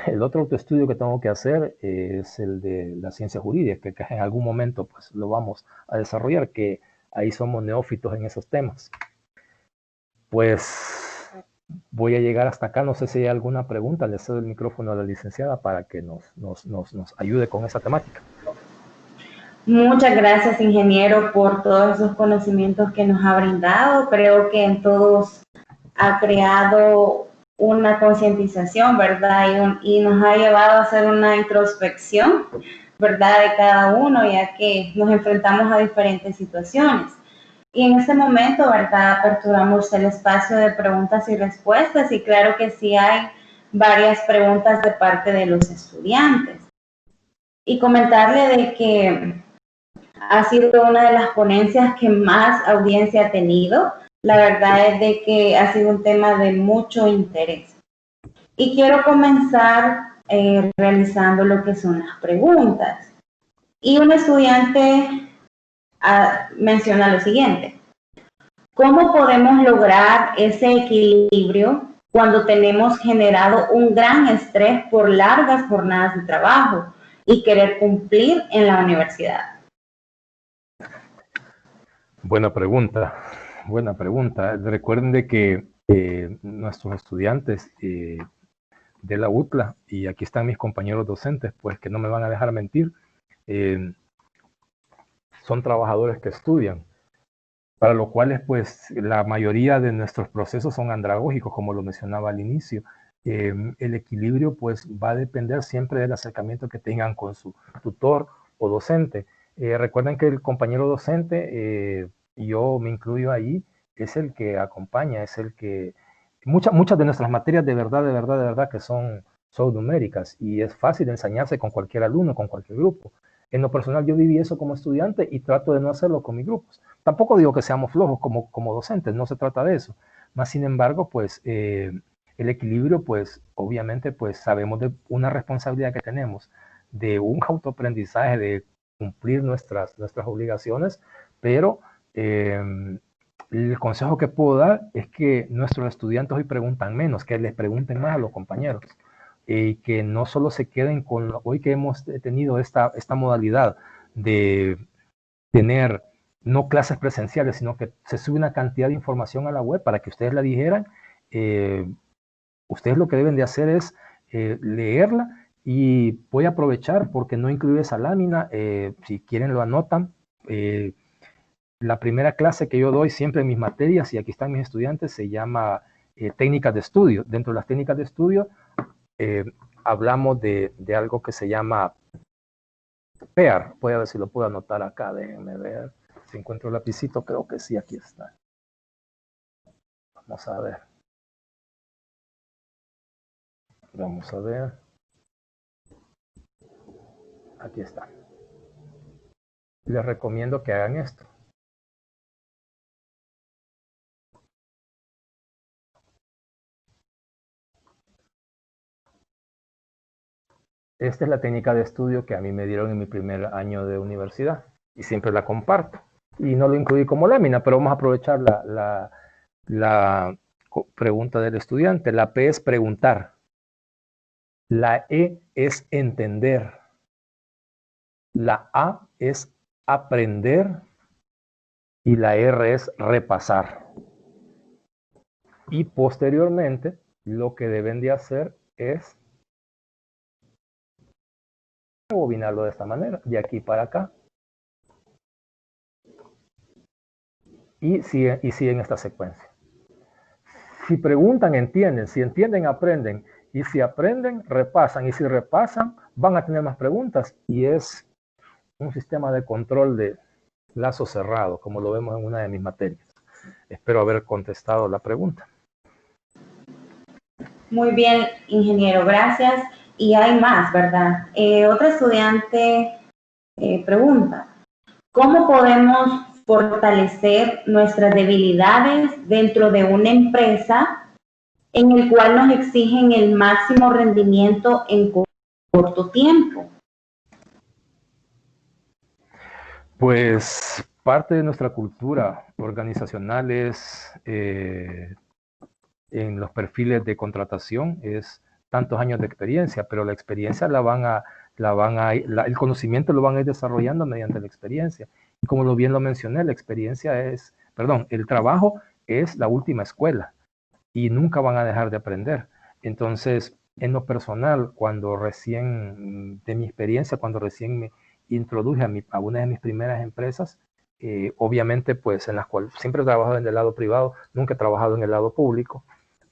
el otro autoestudio que tengo que hacer es el de la ciencia jurídica, que en algún momento pues lo vamos a desarrollar, que ahí somos neófitos en esos temas. Pues voy a llegar hasta acá, no sé si hay alguna pregunta, le cedo el micrófono a la licenciada para que nos ayude con esa temática. Muchas gracias, ingeniero, por todos esos conocimientos que nos ha brindado. Creo que en todos ha creado una concientización, ¿verdad? Y nos ha llevado a hacer una introspección, ¿verdad? De cada uno, ya que nos enfrentamos a diferentes situaciones. Y en este momento, ¿verdad? Aperturamos el espacio de preguntas y respuestas, y claro que sí hay varias preguntas de parte de los estudiantes. Y comentarle de que ha sido una de las ponencias que más audiencia ha tenido. La verdad es de que ha sido un tema de mucho interés. Y quiero comenzar realizando lo que son las preguntas. Y un estudiante menciona lo siguiente: ¿cómo podemos lograr ese equilibrio cuando tenemos generado un gran estrés por largas jornadas de trabajo y querer cumplir en la universidad? Buena pregunta, buena pregunta. Recuerden de que nuestros estudiantes de la UTLA, y aquí están mis compañeros docentes, pues que no me van a dejar mentir, son trabajadores que estudian, para lo cual pues la mayoría de nuestros procesos son andragógicos, como lo mencionaba al inicio. El equilibrio pues va a depender siempre del acercamiento que tengan con su tutor o docente. Recuerden que el compañero docente, yo me incluyo ahí, es el que acompaña, es el que... Muchas de nuestras materias de verdad que son numéricas, y es fácil enseñarse con cualquier alumno, con cualquier grupo. En lo personal yo viví eso como estudiante y trato de no hacerlo con mis grupos. Tampoco digo que seamos flojos como docentes, no se trata de eso. Más sin embargo, pues el equilibrio, pues obviamente, pues sabemos de una responsabilidad que tenemos, de un autoaprendizaje, de cumplir nuestras obligaciones, pero el consejo que puedo dar es que nuestros estudiantes hoy preguntan menos, que les pregunten más a los compañeros, y que no solo se queden con hoy que hemos tenido esta modalidad de tener no clases presenciales, sino que se sube una cantidad de información a la web para que ustedes la dijeran. Ustedes lo que deben de hacer es leerla, y voy a aprovechar porque no incluí esa lámina, si quieren lo anotan. La primera clase que yo doy siempre en mis materias, y aquí están mis estudiantes, se llama técnicas de estudio. Dentro de las técnicas de estudio hablamos de algo que se llama PEAR. Voy a ver si lo puedo anotar acá, déjenme ver si encuentro el lapicito, creo que sí, aquí está. Vamos a ver. Vamos a ver. Aquí está. Les recomiendo que hagan esto. Esta es la técnica de estudio que a mí me dieron en mi primer año de universidad, y siempre la comparto. Y no lo incluí como lámina, pero vamos a aprovechar la pregunta del estudiante. La P es preguntar. La E es entender. La A es aprender. Y la R es repasar. Y posteriormente, lo que deben de hacer es rebobinarlo de esta manera, de aquí para acá. Y siguen esta secuencia. Si preguntan, entienden. Si entienden, aprenden. Y si aprenden, repasan. Y si repasan, van a tener más preguntas. Y es un sistema de control de lazo cerrado, como lo vemos en una de mis materias. Espero haber contestado la pregunta. Muy bien, ingeniero, gracias. Y hay más, ¿verdad? Otro estudiante pregunta: ¿cómo podemos fortalecer nuestras debilidades dentro de una empresa en el cual nos exigen el máximo rendimiento en corto tiempo? Pues parte de nuestra cultura organizacional es, en los perfiles de contratación, es tantos años de experiencia, pero la experiencia el conocimiento lo van a ir desarrollando mediante la experiencia. Y como bien lo mencioné, el trabajo es la última escuela y nunca van a dejar de aprender. Entonces, en lo personal, de mi experiencia, cuando recién me introduje a una de mis primeras empresas, obviamente, pues en las cuales siempre he trabajado en el lado privado, nunca he trabajado en el lado público,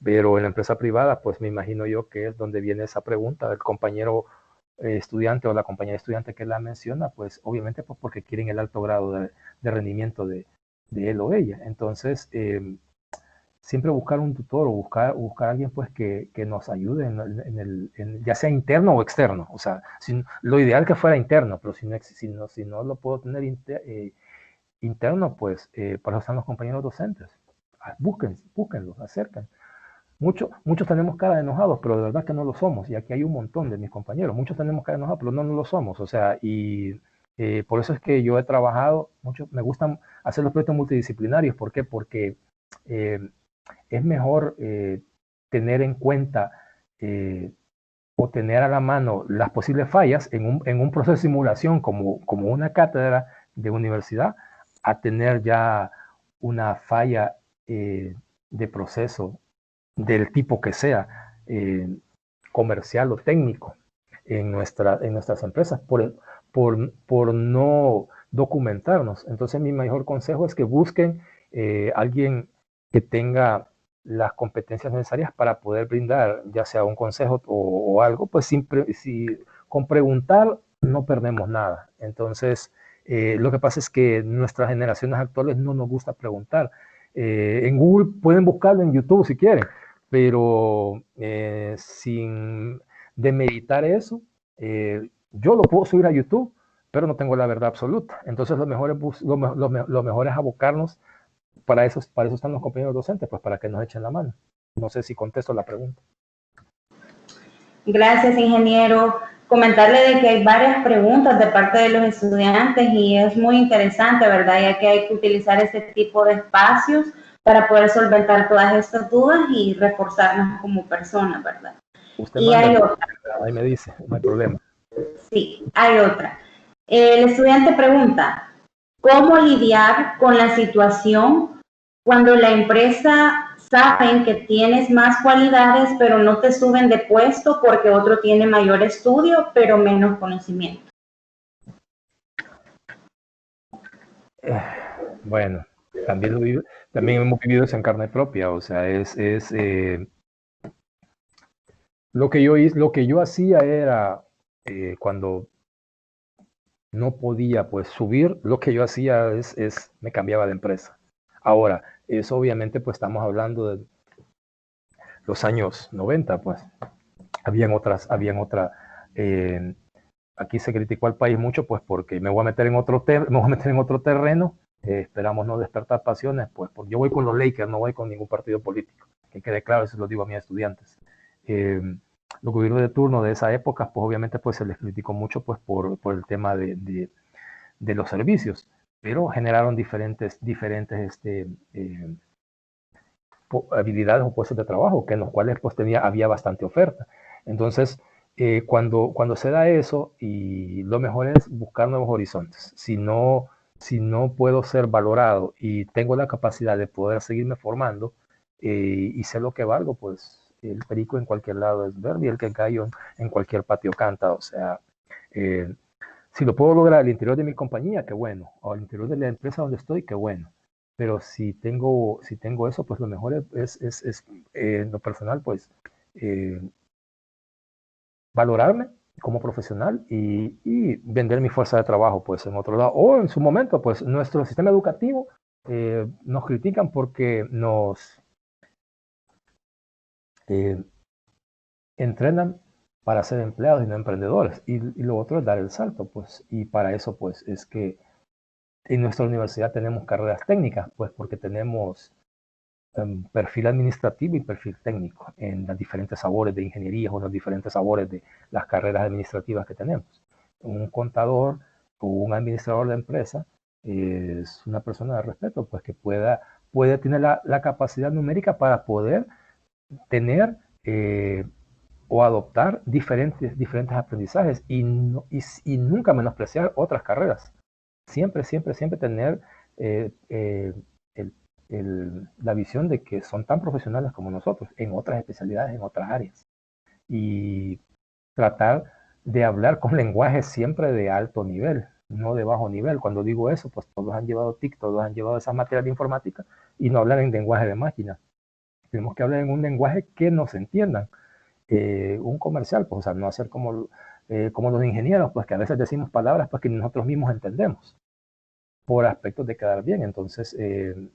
pero en la empresa privada, pues me imagino yo que es donde viene esa pregunta del compañero estudiante o la compañera estudiante que la menciona, pues obviamente pues porque quieren el alto grado de rendimiento de él o ella. Entonces, siempre buscar un tutor o buscar a alguien pues que nos ayude ya sea interno o externo. O sea, lo ideal que fuera interno, pero si no lo puedo tener interno, pues para eso están los compañeros docentes. Búsquenlos, acercan. Muchos tenemos cara de enojados, pero de verdad que no lo somos. Y aquí hay un montón de mis compañeros. Muchos tenemos cara de enojados, pero no lo somos. O sea, y por eso es que yo he trabajado mucho. Me gustan hacer los proyectos multidisciplinarios. ¿Por qué? Porque es mejor tener en cuenta o tener a la mano las posibles fallas en un proceso de simulación como una cátedra de universidad, a tener ya una falla de proceso del tipo que sea, comercial o técnico en nuestras empresas, por no documentarnos. Entonces mi mejor consejo es que busquen alguien que tenga las competencias necesarias para poder brindar ya sea un consejo o algo, pues con preguntar no perdemos nada. Entonces, lo que pasa es que nuestras generaciones actuales no nos gusta preguntar. En Google pueden buscarlo, en YouTube si quieren, pero sin demeritar eso, yo lo puedo subir a YouTube, pero no tengo la verdad absoluta. Entonces lo mejor es abocarnos, para eso están los compañeros docentes, pues para que nos echen la mano. No sé si contesto la pregunta. Gracias, ingeniero. Comentarle de que hay varias preguntas de parte de los estudiantes y es muy interesante, ¿verdad? Ya que hay que utilizar este tipo de espacios para poder solventar todas estas dudas y reforzarnos como personas, ¿verdad? Usted y hay otra. Ahí me dice, no hay problema. Sí, hay otra. El estudiante pregunta, ¿cómo lidiar con la situación cuando la empresa saben que tienes más cualidades, pero no te suben de puesto porque otro tiene mayor estudio, pero menos conocimiento? Bueno, también hemos vivido eso en carne propia. O sea, lo que yo hacía era, cuando no podía pues subir, lo que yo hacía me cambiaba de empresa. Ahora, eso obviamente pues estamos hablando de los años 90, pues habían otras, aquí se criticó al país mucho pues porque me voy a meter en otro terreno, esperamos no despertar pasiones, pues porque yo voy con los Lakers, no voy con ningún partido político, que quede claro, eso lo digo a mis estudiantes. Los gobiernos de turno de esa época, pues obviamente pues se les criticó mucho pues por el tema de los servicios, pero generaron diferentes habilidades o puestos de trabajo, que en los cuales pues había bastante oferta. Entonces, cuando se da eso, y lo mejor es buscar nuevos horizontes. Si no puedo ser valorado y tengo la capacidad de poder seguirme formando, y sé lo que valgo, pues el perico en cualquier lado es verde y el que gallo en cualquier patio canta. O sea, si lo puedo lograr al interior de mi compañía, qué bueno, o al interior de la empresa donde estoy, qué bueno. Pero si tengo eso, pues lo mejor es en lo personal, pues valorarme como profesional y vender mi fuerza de trabajo pues en otro lado. O en su momento, pues nuestro sistema educativo nos critican porque nos entrenan para ser empleados y no emprendedores. Y lo otro es dar el salto, pues. Y para eso, pues, es que en nuestra universidad tenemos carreras técnicas, pues porque tenemos perfil administrativo y perfil técnico en las diferentes sabores de ingeniería o los diferentes sabores de las carreras administrativas que tenemos. Un contador o un administrador de empresa es una persona de respeto, pues que puede tener la capacidad numérica para poder tener o adoptar diferentes aprendizajes y nunca menospreciar otras carreras. Siempre tener la visión de que son tan profesionales como nosotros en otras especialidades, en otras áreas. Y tratar de hablar con lenguajes siempre de alto nivel, no de bajo nivel. Cuando digo eso, pues todos han llevado TIC, todos han llevado esas materias de informática y no hablar en lenguaje de máquina. Tenemos que hablar en un lenguaje que nos entiendan. Un comercial, pues, o sea, no hacer como los ingenieros, pues que a veces decimos palabras pues que nosotros mismos entendemos por aspectos de quedar bien. Entonces,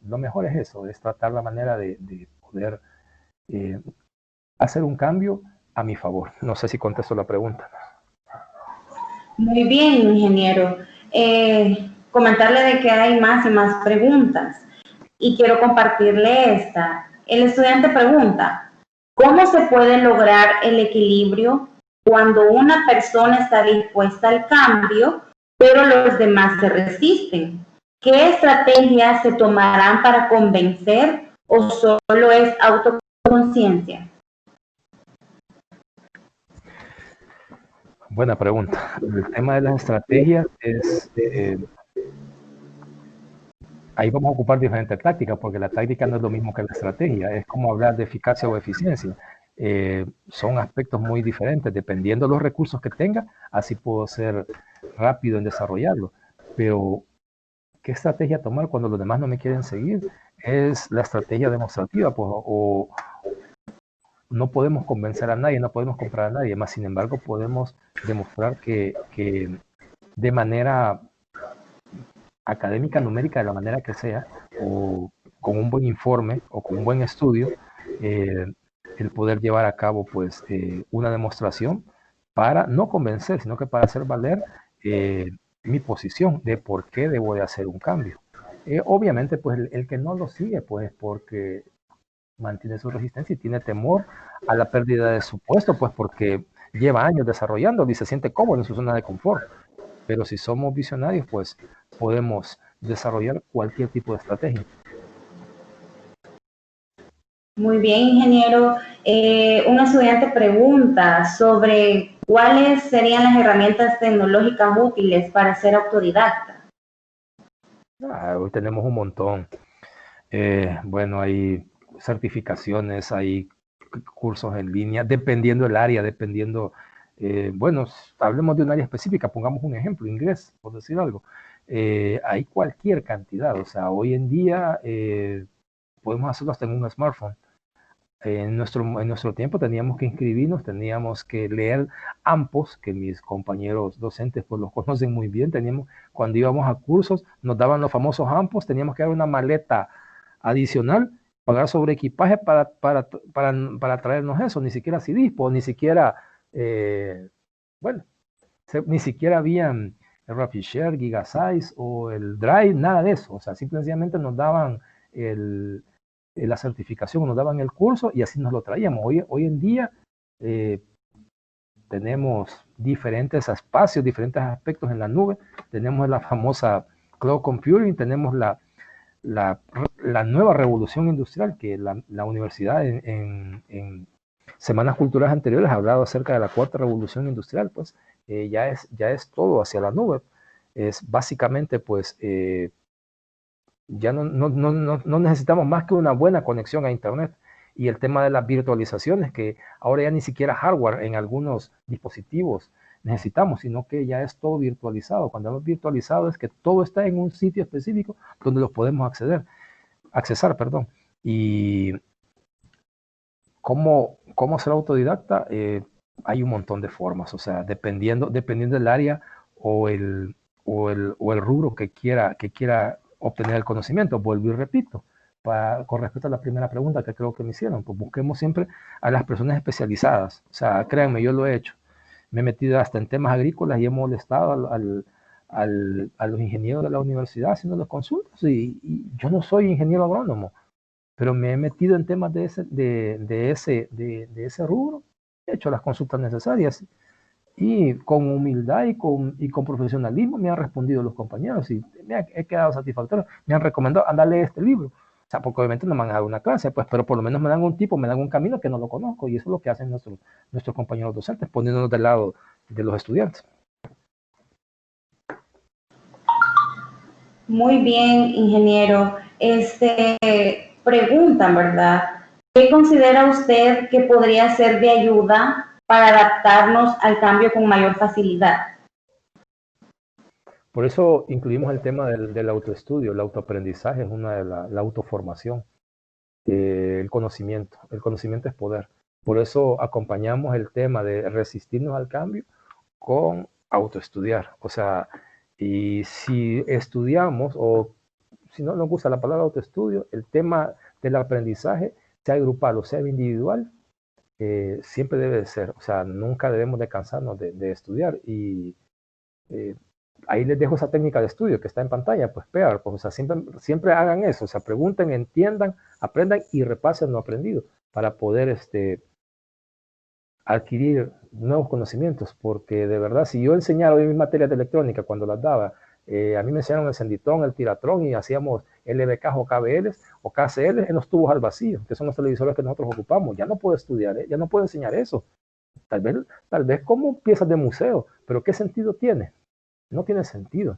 lo mejor es eso, es tratar la manera de poder hacer un cambio a mi favor. No sé si contesto la pregunta. Muy bien, ingeniero. Comentarle de que hay más y más preguntas y quiero compartirle esta. El estudiante pregunta, ¿cómo se puede lograr el equilibrio cuando una persona está dispuesta al cambio, pero los demás se resisten? ¿Qué estrategias se tomarán para convencer o solo es autoconciencia? Buena pregunta. El tema de las estrategias es... ahí vamos a ocupar diferentes tácticas, porque la táctica no es lo mismo que la estrategia. Es como hablar de eficacia o eficiencia. Son aspectos muy diferentes. Dependiendo de los recursos que tenga, así puedo ser rápido en desarrollarlo. Pero, ¿qué estrategia tomar cuando los demás no me quieren seguir? Es la estrategia demostrativa, pues, o no podemos convencer a nadie, no podemos comprar a nadie, más sin embargo podemos demostrar que de manera académica, numérica, de la manera que sea, o con un buen informe o con un buen estudio, el poder llevar a cabo pues una demostración para no convencer, sino que para hacer valer mi posición de por qué debo de hacer un cambio. Obviamente pues el que no lo sigue pues porque mantiene su resistencia y tiene temor a la pérdida de su puesto, pues porque lleva años desarrollándolo y se siente cómodo en su zona de confort. Pero si somos visionarios, pues podemos desarrollar cualquier tipo de estrategia. Muy bien, ingeniero. Un estudiante pregunta sobre cuáles serían las herramientas tecnológicas útiles para ser autodidacta. Hoy tenemos un montón. Bueno, hay certificaciones, hay cursos en línea, dependiendo del área, dependiendo, bueno, hablemos de un área específica, pongamos un ejemplo, inglés, por decir algo. Hay cualquier cantidad, o sea, hoy en día podemos hacerlo hasta en un smartphone. En nuestro tiempo teníamos que inscribirnos, teníamos que leer AMPOS, que mis compañeros docentes pues los conocen muy bien. Cuando íbamos a cursos, nos daban los famosos AMPOS, teníamos que dar una maleta adicional, pagar sobre equipaje para traernos eso, ni siquiera CDs, ni siquiera, bueno, ni siquiera habían el RapidShare, GigaSize o el Drive, nada de eso. O sea, simplemente nos daban la certificación, nos daban el curso y así nos lo traíamos. Hoy en día tenemos diferentes espacios, diferentes aspectos en la nube. Tenemos la famosa cloud computing, tenemos la nueva revolución industrial que la universidad en semanas culturales anteriores ha hablado acerca de la cuarta revolución industrial. Pues ya es todo hacia la nube. Es básicamente pues ya no necesitamos más que una buena conexión a internet. Y el tema de las virtualizaciones, que ahora ya ni siquiera hardware en algunos dispositivos necesitamos, sino que ya es todo virtualizado. Cuando hemos virtualizado es que todo está en un sitio específico donde los podemos accesar. Y ¿cómo ser autodidacta? Hay un montón de formas, o sea, dependiendo del área o el rubro que quiera obtener el conocimiento. Vuelvo y repito, con respecto a la primera pregunta que creo que me hicieron, pues busquemos siempre a las personas especializadas. O sea, créanme, yo lo he hecho. Me he metido hasta en temas agrícolas y he molestado a los ingenieros de la universidad haciéndoles consultas, y yo no soy ingeniero agrónomo, pero me he metido en temas de ese rubro, he hecho las consultas necesarias, y con humildad y con profesionalismo me han respondido los compañeros, y he quedado satisfactorio. Me han recomendado, anda a leer este libro. O sea, porque obviamente no me han dado una clase, pues, pero por lo menos me dan un tipo, me dan un camino que no lo conozco, y eso es lo que hacen nuestros compañeros docentes, poniéndonos del lado de los estudiantes. Muy bien, ingeniero. Preguntan, ¿verdad? ¿Qué considera usted que podría ser de ayuda para adaptarnos al cambio con mayor facilidad? Por eso incluimos el tema del autoestudio. El autoaprendizaje es una de la autoformación, el conocimiento. El conocimiento es poder. Por eso acompañamos el tema de resistirnos al cambio con autoestudiar. O sea, y si estudiamos, o si no nos gusta la palabra autoestudio, el tema del aprendizaje, sea grupal o sea individual, siempre debe de ser. O sea, nunca debemos de cansarnos de estudiar. Y ahí les dejo esa técnica de estudio que está en pantalla, pues peor, pues, o sea, siempre hagan eso, o sea, pregunten, entiendan, aprendan y repasen lo aprendido para poder adquirir nuevos conocimientos, porque de verdad, si yo enseñaba hoy mis materias de electrónica cuando las daba, a mí me enseñaron el Senditron, el Tiratrón, y hacíamos LBK o KBLs o KCL en los tubos al vacío, que son los televisores que nosotros ocupamos. Ya no puedo estudiar, ya no puedo enseñar eso. Tal vez como piezas de museo, pero ¿qué sentido tiene? No tiene sentido.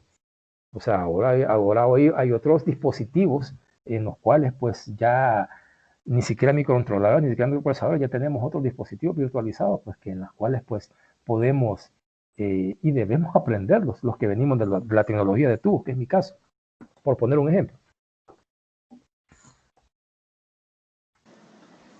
O sea, ahora hoy hay otros dispositivos en los cuales pues ya ni siquiera microcontroladores, ni siquiera microprocesadores, ya tenemos otros dispositivos virtualizados, pues que en los cuales pues podemos y debemos aprenderlos, los que venimos de la tecnología de tubos, que es mi caso, por poner un ejemplo.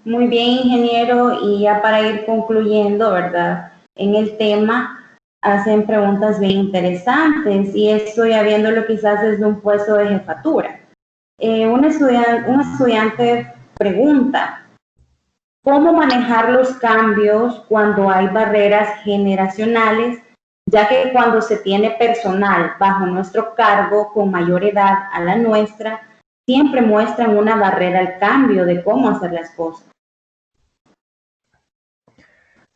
Muy bien, ingeniero, y ya para ir concluyendo, ¿verdad? En el tema hacen preguntas bien interesantes, y esto ya viéndolo quizás desde un puesto de jefatura. Un estudiante pregunta, ¿cómo manejar los cambios cuando hay barreras generacionales, ya que cuando se tiene personal bajo nuestro cargo con mayor edad a la nuestra, siempre muestran una barrera al cambio de cómo hacer las cosas?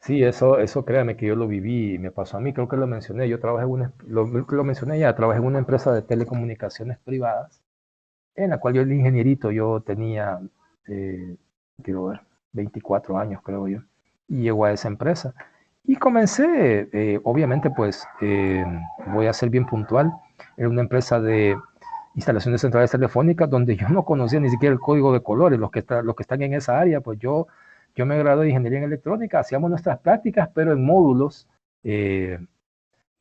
Sí, eso créame que yo lo viví y me pasó a mí, creo que lo mencioné, yo trabajé lo mencioné ya, trabajé en una empresa de telecomunicaciones privadas, en la cual yo el ingenierito, yo tenía, quiero ver, 24 años creo yo, y llegó a esa empresa. Y comencé, obviamente pues, voy a ser bien puntual, era una empresa de instalaciones centrales telefónicas donde yo no conocía ni siquiera el código de colores, los que están en esa área, pues yo me gradué de ingeniería en electrónica, hacíamos nuestras prácticas, pero en módulos de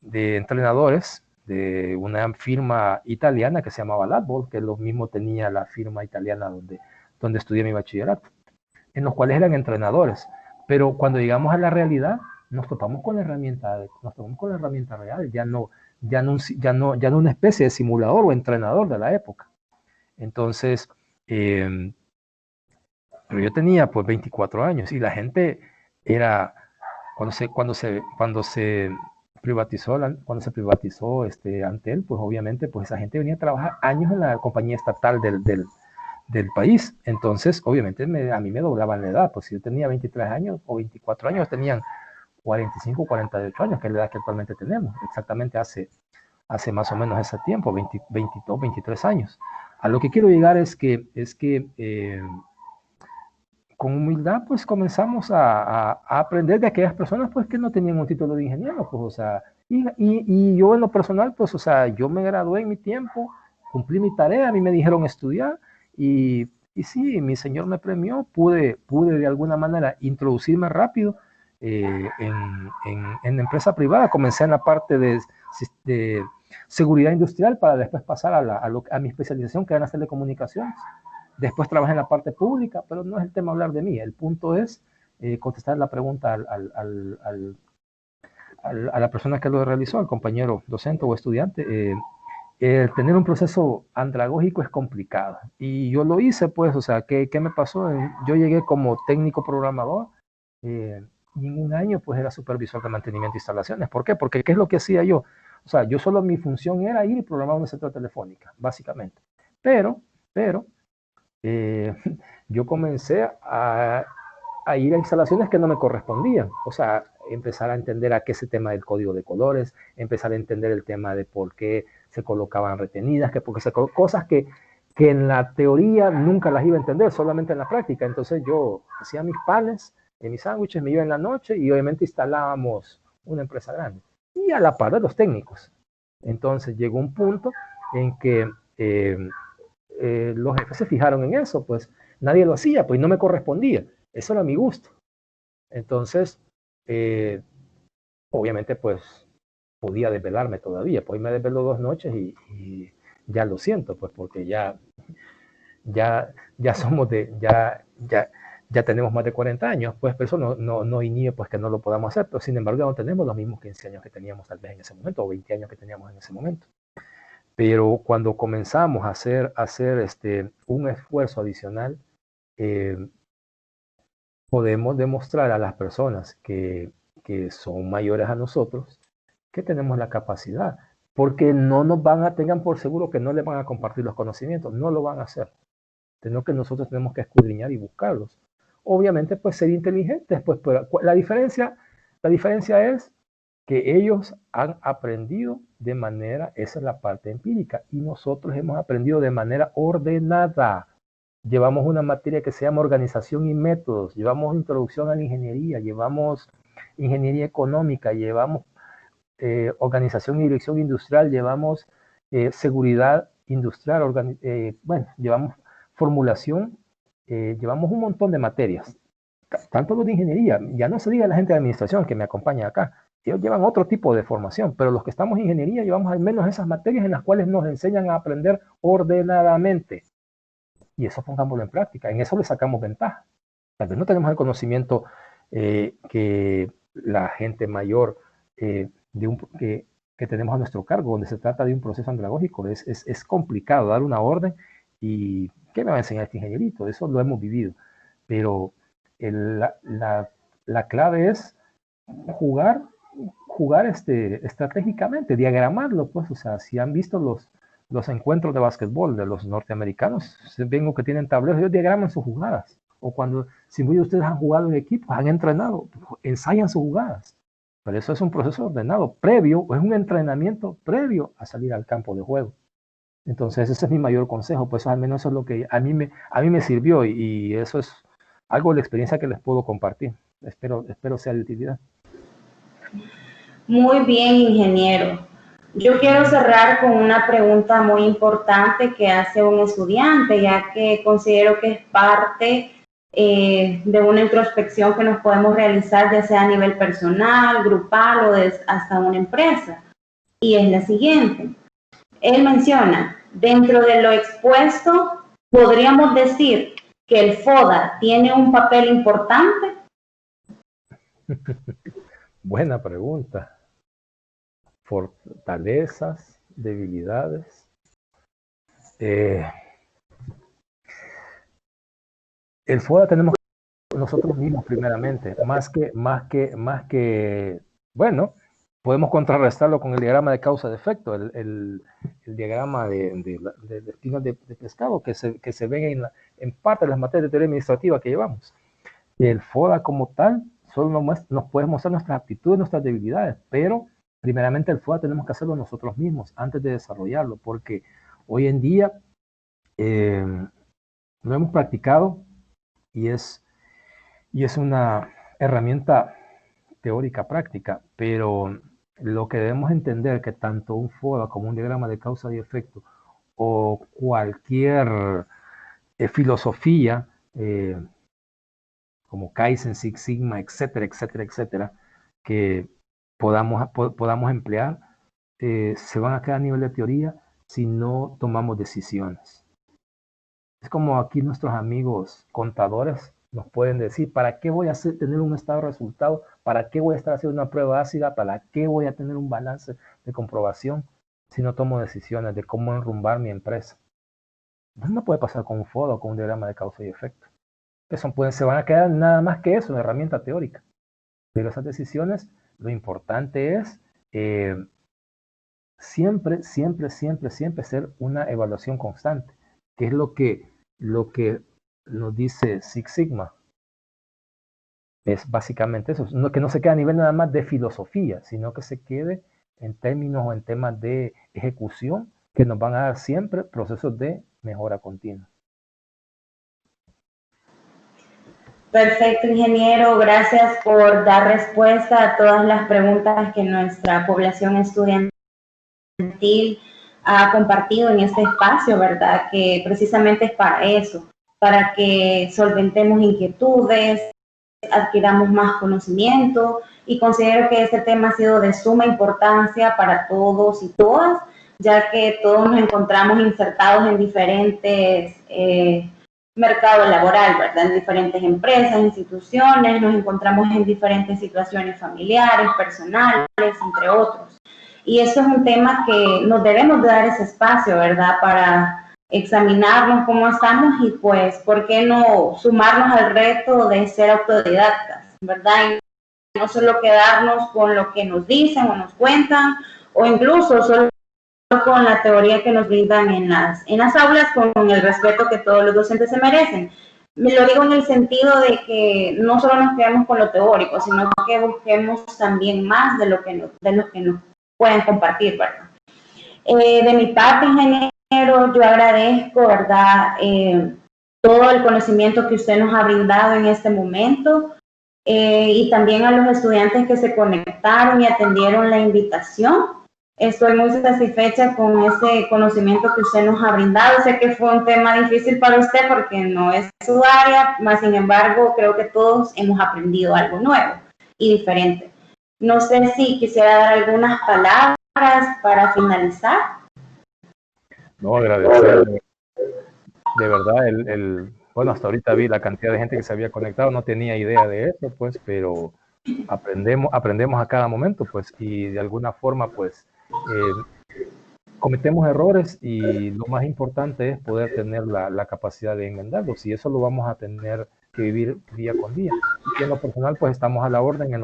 entrenadores de una firma italiana que se llamaba Latbol, que lo mismo tenía la firma italiana donde estudié mi bachillerato, en los cuales eran entrenadores. Pero cuando llegamos a la realidad, nos topamos con la herramienta real, ya no una especie de simulador o entrenador de la época. Entonces, pero yo tenía pues 24 años y la gente era, cuando se privatizó Antel, pues obviamente pues esa gente venía a trabajar años en la compañía estatal del país. Entonces, obviamente a mí me doblaban la edad, pues si yo tenía 23 años o 24 años, tenían 45, 48 años, que es la edad que actualmente tenemos, exactamente hace más o menos ese tiempo, 22, 23 años. A lo que quiero llegar es que con humildad pues comenzamos a aprender de aquellas personas pues que no tenían un título de ingeniero, pues o sea, y yo en lo personal pues o sea, yo me gradué en mi tiempo, cumplí mi tarea, a mí me dijeron estudiar y sí, mi señor me premió, pude de alguna manera introducirme rápido en la empresa privada, comencé en la parte de seguridad industrial para después pasar a mi especialización que era en las telecomunicaciones. Después trabajé en la parte pública, pero no es el tema hablar de mí. El punto es contestar la pregunta a la persona que lo realizó, al compañero docente o estudiante. Tener un proceso andragógico es complicado. Y yo lo hice, pues, o sea, ¿qué me pasó? Yo llegué como técnico programador y en un año, pues, era supervisor de mantenimiento de instalaciones. ¿Por qué? Porque ¿qué es lo que hacía yo? O sea, yo solo mi función era ir y programar una central telefónica, básicamente. Pero yo comencé a ir a instalaciones que no me correspondían. O sea, empezar a entender a qué ese tema del código de colores, empezar a entender el tema de por qué se colocaban retenidas, cosas que en la teoría nunca las iba a entender, solamente en la práctica. Entonces yo hacía mis panes, mis sándwiches, me iba en la noche y obviamente instalábamos una empresa grande. Y a la par de los técnicos. Entonces llegó un punto en que los jefes se fijaron en eso, pues nadie lo hacía, pues no me correspondía. Eso era mi gusto. Entonces, obviamente, pues podía desvelarme todavía. Pues me desvelo 2 noches y ya lo siento, pues porque ya somos ya tenemos más de 40 años, pues pero eso no inhibe pues que no lo podamos hacer, pero sin embargo no tenemos los mismos 15 años que teníamos tal vez en ese momento, o 20 años que teníamos en ese momento. Pero cuando comenzamos a hacer un esfuerzo adicional, podemos demostrar a las personas que son mayores a nosotros que tenemos la capacidad, porque no nos tengan por seguro que no les van a compartir los conocimientos, no lo van a hacer, sino que nosotros tenemos que escudriñar y buscarlos. Obviamente, pues ser inteligentes, pues la diferencia es que ellos han aprendido de manera, esa es la parte empírica, y nosotros hemos aprendido de manera ordenada. Llevamos una materia que se llama organización y métodos, llevamos introducción a la ingeniería, llevamos ingeniería económica, llevamos organización y dirección industrial, llevamos seguridad industrial, bueno, llevamos formulación, llevamos un montón de materias, tanto los de ingeniería, ya no se diga la gente de administración que me acompaña acá, ellos llevan otro tipo de formación, pero los que estamos en ingeniería llevamos al menos esas materias en las cuales nos enseñan a aprender ordenadamente. Y eso pongámoslo en práctica, en eso le sacamos ventaja. Tal vez no tenemos el conocimiento que la gente mayor que tenemos a nuestro cargo, donde se trata de un proceso andragógico. Es complicado dar una orden y ¿qué me va a enseñar este ingenierito? Eso lo hemos vivido. Pero la clave es jugar estratégicamente, diagramarlo, pues, o sea, si han visto los encuentros de básquetbol de los norteamericanos, vengo que tienen tableros, ellos diagraman sus jugadas. O cuando, si muchos de ustedes han jugado en equipo, han entrenado, ensayan sus jugadas. Pero eso es un proceso ordenado, previo, o es un entrenamiento previo a salir al campo de juego. Entonces, ese es mi mayor consejo, pues al menos eso es lo que a mí me sirvió y eso es algo de la experiencia que les puedo compartir. Espero sea de utilidad. Muy bien, ingeniero. Yo quiero cerrar con una pregunta muy importante que hace un estudiante, ya que considero que es parte de una introspección que nos podemos realizar, ya sea a nivel personal, grupal o hasta una empresa. Y es la siguiente. Él menciona, dentro de lo expuesto, ¿podríamos decir que el FODA tiene un papel importante? Buena pregunta. Fortalezas, debilidades. El FODA tenemos que nosotros mismos primeramente, más que, bueno, podemos contrarrestarlo con el diagrama de causa de efecto, el diagrama de espinas de pescado que se ven en parte de las materias de teoría administrativa que llevamos. El FODA como tal solo nos puede mostrar nuestras aptitudes, nuestras debilidades, pero primeramente el FODA tenemos que hacerlo nosotros mismos antes de desarrollarlo, porque hoy en día lo hemos practicado y es una herramienta teórica práctica, pero lo que debemos entender que tanto un FODA como un diagrama de causa y efecto o cualquier filosofía como Kaizen, Six Sigma, etcétera, etcétera, etcétera, que podamos emplear, se van a quedar a nivel de teoría si no tomamos decisiones. Es como aquí nuestros amigos contadores nos pueden decir, ¿para qué voy a tener un estado de resultado? ¿Para qué voy a estar haciendo una prueba ácida? ¿Para qué voy a tener un balance de comprobación si no tomo decisiones de cómo enrumbar mi empresa? No puede pasar con un FODA o con un diagrama de causa y efecto. Se van a quedar nada más que eso, una herramienta teórica. Pero esas decisiones, lo importante es siempre, siempre, siempre, siempre ser una evaluación constante, que es lo que nos dice Six Sigma. Es básicamente eso, que no se quede a nivel nada más de filosofía, sino que se quede en términos o en temas de ejecución que nos van a dar siempre procesos de mejora continua. Perfecto, ingeniero. Gracias por dar respuesta a todas las preguntas que nuestra población estudiantil ha compartido en este espacio, ¿verdad? Que precisamente es para eso, para que solventemos inquietudes, adquiramos más conocimiento, y considero que este tema ha sido de suma importancia para todos y todas, ya que todos nos encontramos insertados en diferentes mercado laboral, ¿verdad? En diferentes empresas, instituciones, nos encontramos en diferentes situaciones familiares, personales, entre otros. Y eso es un tema que nos debemos dar ese espacio, ¿verdad? Para examinarnos cómo estamos y pues, ¿por qué no sumarnos al reto de ser autodidactas, ¿verdad? Y no solo quedarnos con lo que nos dicen o nos cuentan, o incluso solo con la teoría que nos brindan en las aulas, con el respeto que todos los docentes se merecen. Me lo digo en el sentido de que no solo nos quedemos con lo teórico, sino que busquemos también más de lo que nos pueden compartir, ¿verdad? De mi parte, ingeniero, yo agradezco, ¿verdad? Todo el conocimiento que usted nos ha brindado en este momento, y también a los estudiantes que se conectaron y atendieron la invitación. Estoy muy satisfecha con ese conocimiento que usted nos ha brindado. Sé que fue un tema difícil para usted porque no es su área, mas sin embargo creo que todos hemos aprendido algo nuevo y diferente. No sé si quisiera dar algunas palabras para finalizar. No, agradecer. De verdad, bueno, hasta ahorita vi la cantidad de gente que se había conectado, no tenía idea de eso, pues, pero aprendemos a cada momento, pues, y de alguna forma, pues, cometemos errores y lo más importante es poder tener la capacidad de enmendarlos, y eso lo vamos a tener que vivir día con día. Y en lo personal, pues, estamos a la orden en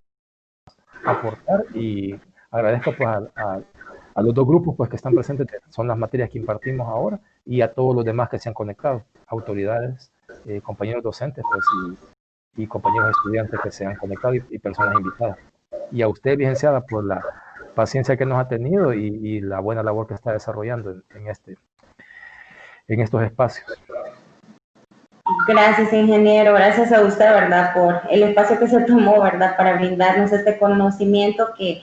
aportar, y agradezco, pues, a los dos grupos, pues, que están presentes, que son las materias que impartimos ahora, y a todos los demás que se han conectado, autoridades, compañeros docentes, pues, y compañeros estudiantes que se han conectado, y personas invitadas. Y a usted, licenciada, por la paciencia que nos ha tenido y la buena labor que está desarrollando en estos espacios. Gracias, ingeniero. Gracias a usted, ¿verdad? Por el espacio que se tomó, ¿verdad? Para brindarnos este conocimiento que,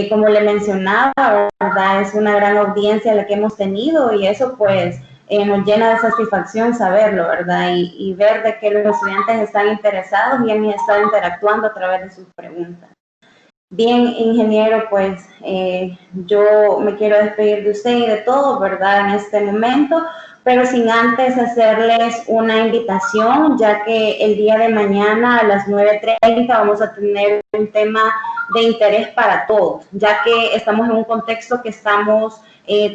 como le mencionaba, ¿verdad? Es una gran audiencia la que hemos tenido, y eso pues nos llena de satisfacción saberlo, ¿verdad? Y ver de que los estudiantes están interesados y han estado interactuando a través de sus preguntas. Bien, ingeniero, pues yo me quiero despedir de usted y de todos, ¿verdad? En este momento, pero sin antes hacerles una invitación, ya que el día de mañana a las 9:30 vamos a tener un tema de interés para todos, ya que estamos en un contexto que estamos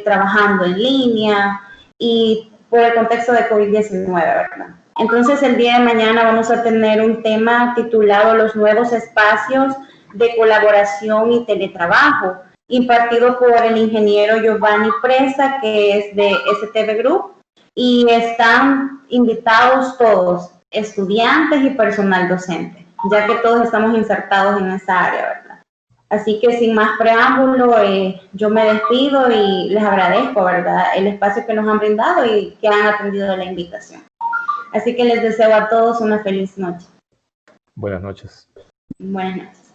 trabajando en línea y por el contexto de COVID-19, ¿verdad? Entonces, el día de mañana vamos a tener un tema titulado Los nuevos espacios de colaboración y teletrabajo, impartido por el ingeniero Giovanni Presa, que es de STV Group, y están invitados todos, estudiantes y personal docente, ya que todos estamos insertados en esa área, ¿verdad? Así que sin más preámbulo, yo me despido y les agradezco, ¿verdad?, el espacio que nos han brindado y que han atendido la invitación. Así que les deseo a todos una feliz noche. Buenas noches. Buenas noches.